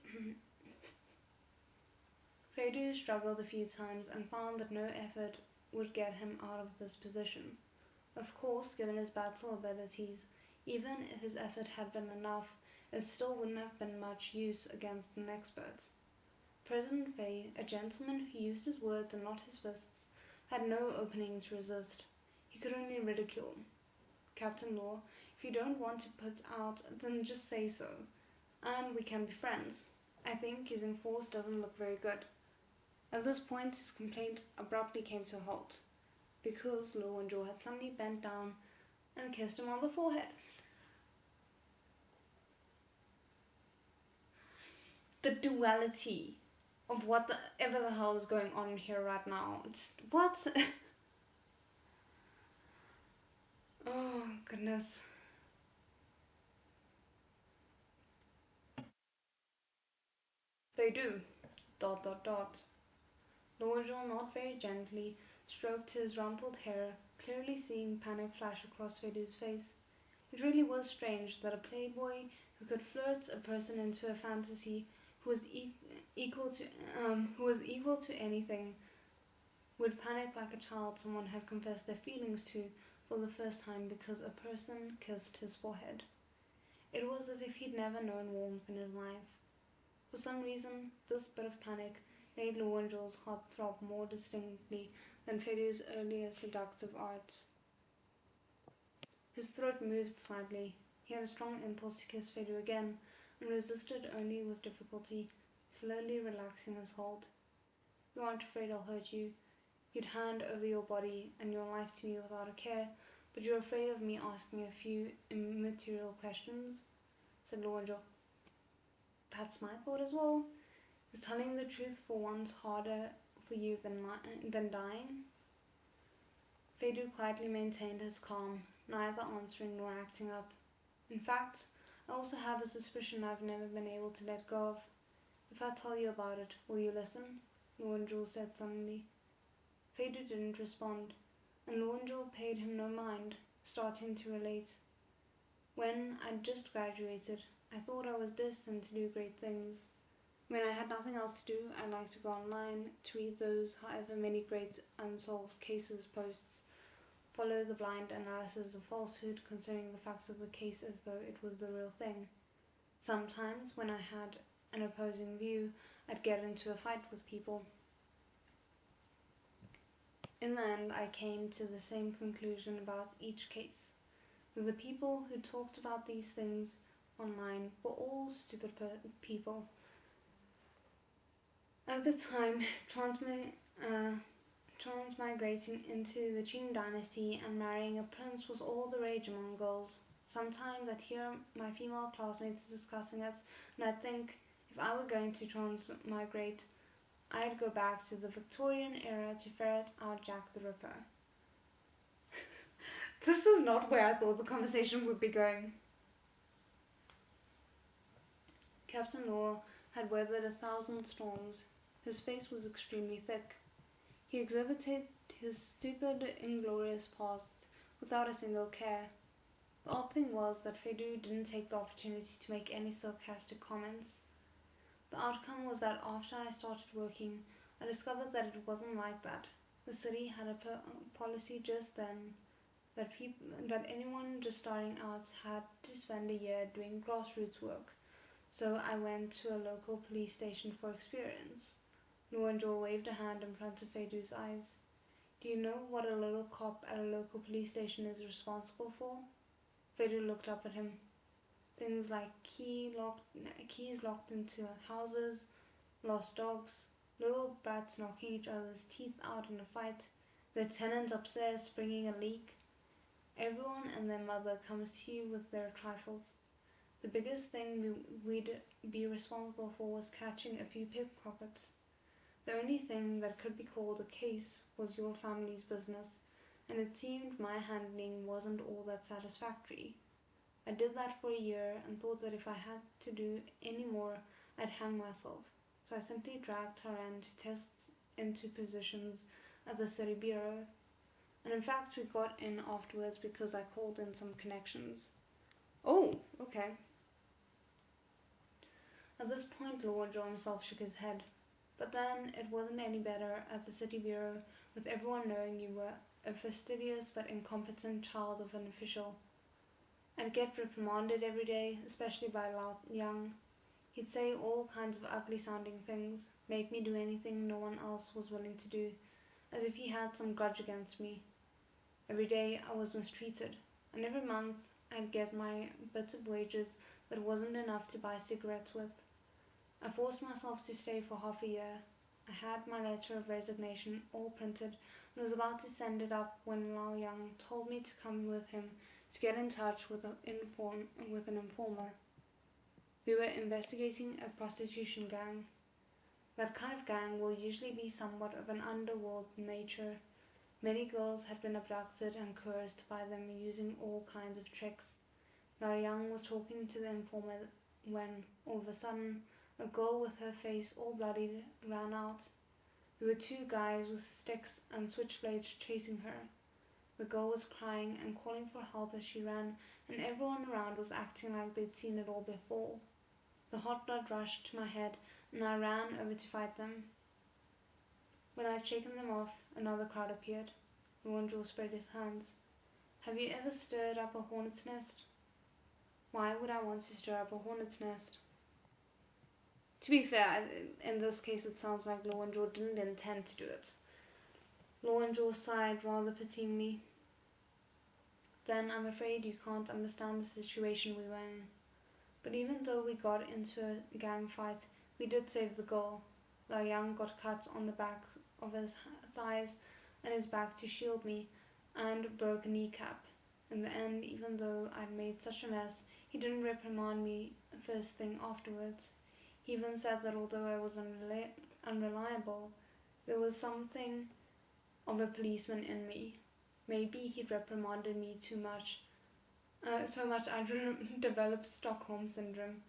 Feidu struggled a few times and found that no effort would get him out of this position. Of course, given his battle abilities, even if his effort had been enough, it still wouldn't have been much use against an expert. President Fei, a gentleman who used his words and not his fists, had no opening to resist. He could only ridicule. "Captain Law, if you don't want to put out, then just say so, and we can be friends. I think using force doesn't look very good." At this point, his complaint abruptly came to a halt, because Lo and Zhou had suddenly bent down and kissed him on the forehead. The duality of whatever the hell is going on here right now. What? Oh, goodness. They do. Dot dot dot. Lowenjo, not very gently, stroked his rumpled hair, clearly seeing panic flash across Fedu's face. It really was strange that a playboy who could flirt a person into a fantasy who was equal to anything would panic like a child someone had confessed their feelings to for the first time because a person kissed his forehead. It was as if he'd never known warmth in his life. For some reason, this bit of panic made Lowenjo's heart throb more distinctly than Fedu's earlier seductive arts. His throat moved slightly. He had a strong impulse to kiss Fedu again, and resisted only with difficulty, slowly relaxing his hold. "You aren't afraid I'll hurt you. You'd hand over your body and your life to me without a care, but you're afraid of me asking a few immaterial questions," said Lowenjo. "That's my thought as well. Is telling the truth for once harder for you than dying?" Fedu quietly maintained his calm, neither answering nor acting up. "In fact, I also have a suspicion I've never been able to let go of. If I tell you about it, will you listen?" Lowenjo said suddenly. Fedu didn't respond, and Lowenjo paid him no mind, starting to relate. "When I'd just graduated, I thought I was destined to do great things. When I had nothing else to do, I liked to go online to read those however many great unsolved cases posts, follow the blind analysis of falsehood concerning the facts of the case as though it was the real thing. Sometimes, when I had an opposing view, I'd get into a fight with people. In the end, I came to the same conclusion about each case. The people who talked about these things online were all stupid people. At the time, transmigrating into the Qing dynasty and marrying a prince was all the rage among girls. Sometimes I'd hear my female classmates discussing it, and I'd think if I were going to transmigrate, I'd go back to the Victorian era to ferret out Jack the Ripper." This is not where I thought the conversation would be going. Captain Law had weathered 1,000 storms. His face was extremely thick. He exhibited his stupid, inglorious past without a single care. The odd thing was that Fedu didn't take the opportunity to make any sarcastic comments. The outcome was that after I started working, I discovered that it wasn't like that. The city had a policy just then that anyone just starting out had to spend a year doing grassroots work. So I went to a local police station for experience. Zhou waved a hand in front of Fedu's eyes. Do you know what a little cop at a local police station is responsible for? Fedu looked up at him. Things like keys locked into houses, lost dogs, little brats knocking each other's teeth out in a fight, the tenant upstairs springing a leak. Everyone and their mother comes to you with their trifles. The biggest thing we'd be responsible for was catching a few pickpockets. The only thing that could be called a case was your family's business, and it seemed my handling wasn't all that satisfactory. I did that for a year and thought that if I had to do any more, I'd hang myself. So I simply dragged Taran to tests into positions at the city bureau. And in fact, we got in afterwards because I called in some connections. Oh, okay. At this point, Lord Joe himself shook his head. But then it wasn't any better at the city bureau, with everyone knowing you were a fastidious but incompetent child of an official. I'd get reprimanded every day, especially by Lao Yang. He'd say all kinds of ugly sounding things, make me do anything no one else was willing to do, as if he had some grudge against me. Every day I was mistreated, and every month I'd get my bits of wages that wasn't enough to buy cigarettes with. I forced myself to stay for half a year. I had my letter of resignation all printed and was about to send it up when Lao Yang told me to come with him to get in touch with an informer. We were investigating a prostitution gang. That kind of gang will usually be somewhat of an underworld nature. Many girls had been abducted and coerced by them using all kinds of tricks. Lao Yang was talking to the informer when, all of a sudden, a girl with her face all bloody ran out. There were two guys with sticks and switchblades chasing her. The girl was crying and calling for help as she ran, and everyone around was acting like they'd seen it all before. The hot blood rushed to my head, and I ran over to fight them. When I'd shaken them off, another crowd appeared. Luanjo spread his hands. Have you ever stirred up a hornet's nest? Why would I want to stir up a hornet's nest? To be fair, in this case it sounds like Luanjo didn't intend to do it. Luanjo sighed rather pityingly. Then I'm afraid you can't understand the situation we were in. But even though we got into a gang fight, we did save the girl. Lao Yang got cut on the back of his thighs and his back to shield me, and broke a kneecap. In the end, even though I'd made such a mess, he didn't reprimand me first thing afterwards. He even said that although I was unreliable, there was something of a policeman in me. Maybe he'd reprimanded me too much. So much I'd developed Stockholm Syndrome.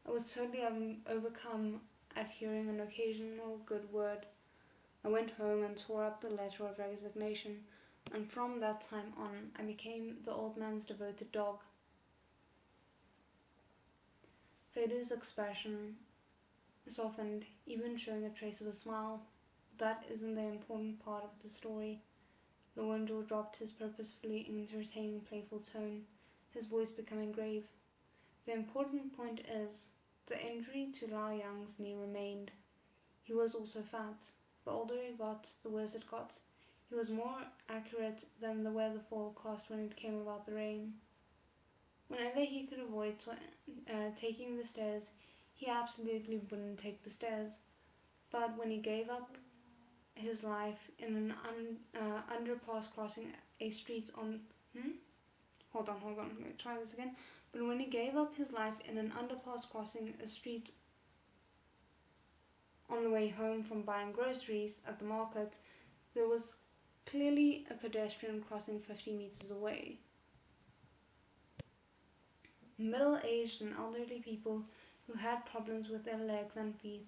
I was totally overcome at hearing an occasional good word. I went home and tore up the letter of resignation, and from that time on I became the old man's devoted dog. Fedu's expression softened, even showing a trace of a smile. That isn't the important part of the story. Lorenzo dropped his purposefully entertaining, playful tone, his voice becoming grave. The important point is, the injury to Lao Yang's knee remained. He was also fat. The older he got, the worse it got. He was more accurate than the weather forecast when it came about the rain. Whenever he could avoid taking the stairs, he absolutely wouldn't take the stairs. But when he gave up his life in an underpass crossing a street on... Hold on, let's try this again. But when he gave up his life in an underpass crossing a street on the way home from buying groceries at the market, there was clearly a pedestrian crossing 50 meters away. Middle-aged and elderly people who had problems with their legs and feet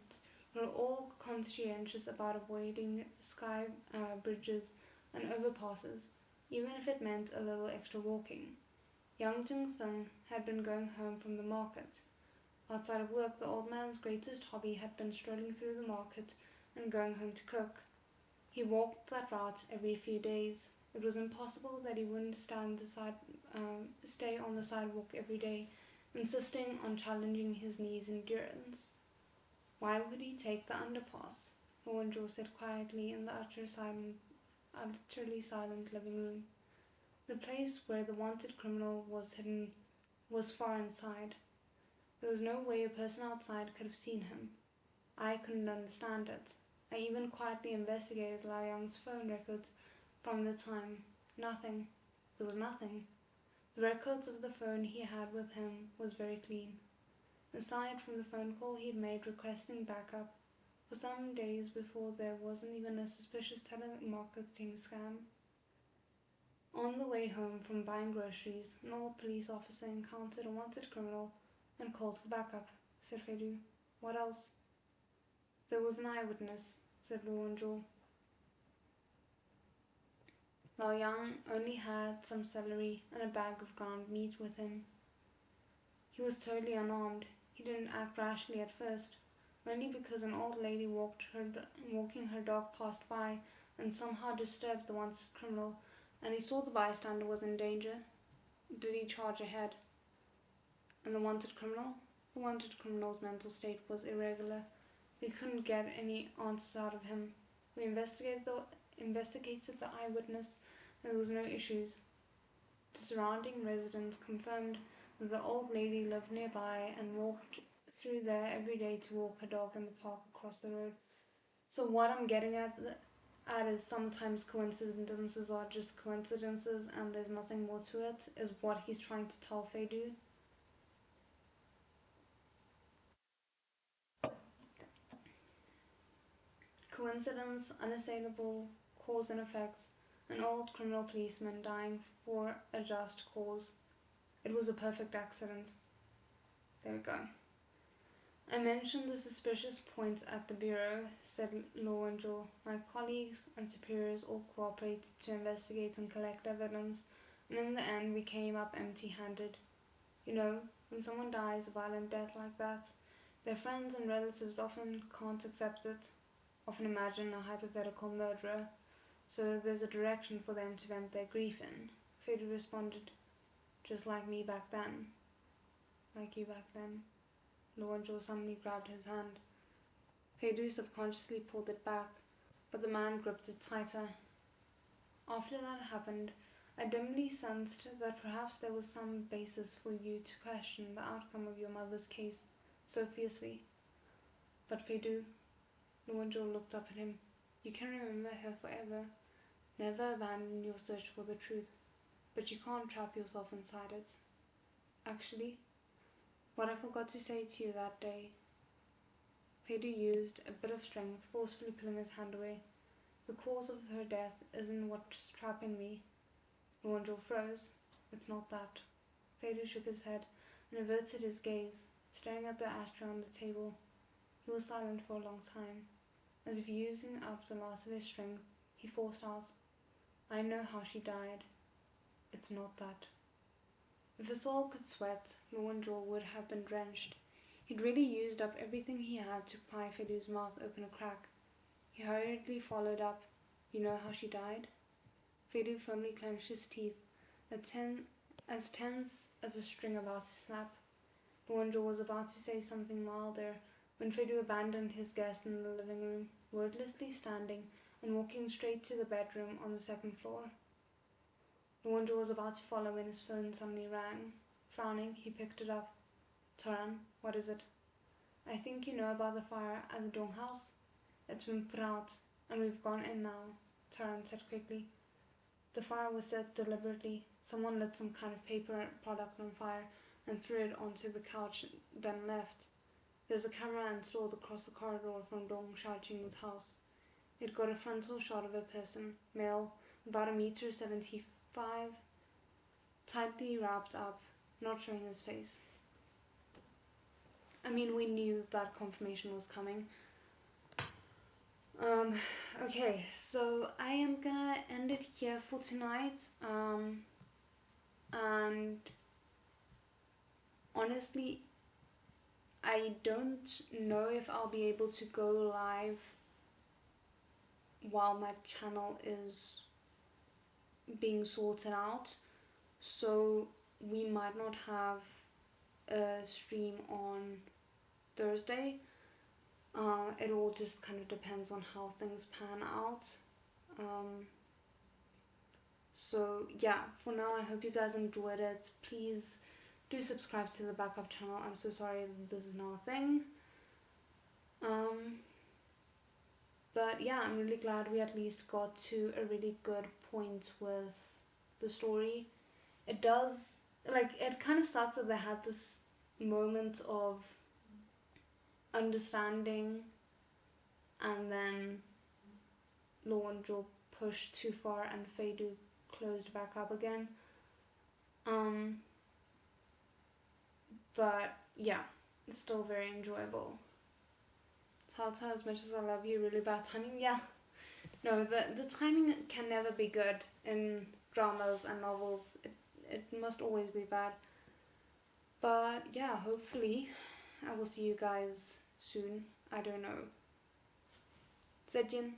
were all conscientious about avoiding sky bridges and overpasses, even if it meant a little extra walking. Young Jung-fung had been going home from the market. Outside of work, the old man's greatest hobby had been strolling through the market and going home to cook. He walked that route every few days. It was impossible that he wouldn't stay on the sidewalk every day, insisting on challenging his knees' endurance. Why would he take the underpass? Lauren Joe said quietly in the utterly silent living room. The place where the wanted criminal was hidden was far inside. There was no way a person outside could have seen him. I couldn't understand it. I even quietly investigated Lao Yang's phone records from the time. Nothing. There was nothing. The records of the phone he had with him was very clean. Aside from the phone call he'd made requesting backup, for some days before there wasn't even a suspicious telemarketing scam. On the way home from buying groceries, an old police officer encountered a wanted criminal and called for backup, said Feidu. What else? There was an eyewitness, said Luo and Zhou. Lao Yang only had some celery and a bag of ground meat with him. He was totally unarmed. He didn't act rashly at first, only because an old lady walking her dog passed by and somehow disturbed the wanted criminal, and he saw the bystander was in danger. Did he charge ahead? And the wanted criminal? The wanted criminal's mental state was irregular. We couldn't get any answers out of him. We investigated the eyewitness, and there was no issues. The surrounding residents confirmed that the old lady lived nearby and walked through there every day to walk her dog in the park across the road. So what I'm getting at is sometimes coincidences are just coincidences and there's nothing more to it, is what he's trying to tell Feidu. Coincidence, unassailable, cause and effects, an old criminal policeman dying for a just cause. It was a perfect accident. There we go. I mentioned the suspicious points at the bureau, said Law and Joe. My colleagues and superiors all cooperated to investigate and collect evidence, and in the end we came up empty-handed. You know, when someone dies a violent death like that, their friends and relatives often can't accept it, often imagine a hypothetical murderer, so there's a direction for them to vent their grief in. Fede responded, just like me back then. Like you back then. Lorenzo suddenly grabbed his hand. Fede subconsciously pulled it back, but the man gripped it tighter. After that happened, I dimly sensed that perhaps there was some basis for you to question the outcome of your mother's case so fiercely. But Fede, Lorenzo looked up at him. You can remember her forever. Never abandon your search for the truth, but you can't trap yourself inside it. Actually, what I forgot to say to you that day. Pedro used a bit of strength, forcefully pulling his hand away. The cause of her death isn't what's trapping me. Lorenzo froze. It's not that. Pedro shook his head and averted his gaze, staring at the ashtray on the table. He was silent for a long time. As if using up the last of his strength, he forced out, I know how she died. It's not that. If a soul could sweat, Lorenzo would have been drenched. He'd really used up everything he had to pry Fedu's mouth open a crack. He hurriedly followed up, You know how she died? Fedu firmly clenched his teeth, as tense as a string about to snap. Lorenzo was about to say something milder when Fedu abandoned his guest in the living room, wordlessly standing and walking straight to the bedroom on the second floor. Lorenzo was about to follow when his phone suddenly rang. Frowning, he picked it up. Taran, what is it? I think you know about the fire at the Dong house. It's been put out, and we've gone in now, Taran said quickly. The fire was set deliberately. Someone lit some kind of paper product on fire and threw it onto the couch, then left. There's a camera installed across the corridor from Dong Xiaoqing's house. It got a frontal shot of a person, male, about 1.75 m, tightly wrapped up, not showing his face. I mean, we knew that confirmation was coming. Okay, so I am gonna end it here for tonight. And honestly, I don't know if I'll be able to go live while my channel is being sorted out. So we might not have a stream on Thursday. It all just kind of depends on how things pan out. So yeah, for now, I hope you guys enjoyed it. Please do subscribe to the backup channel. I'm so sorry this is now a thing. But yeah, I'm really glad we at least got to a really good point with the story. It does, like, it kind of sucks that they had this moment of understanding and then Law and Zhou pushed too far and Feidu closed back up again. But yeah, it's still very enjoyable. Tao, as much as I love you, really bad timing. Yeah, no, the timing can never be good in dramas and novels. It must always be bad. But yeah, hopefully I will see you guys soon. I don't know. 再见。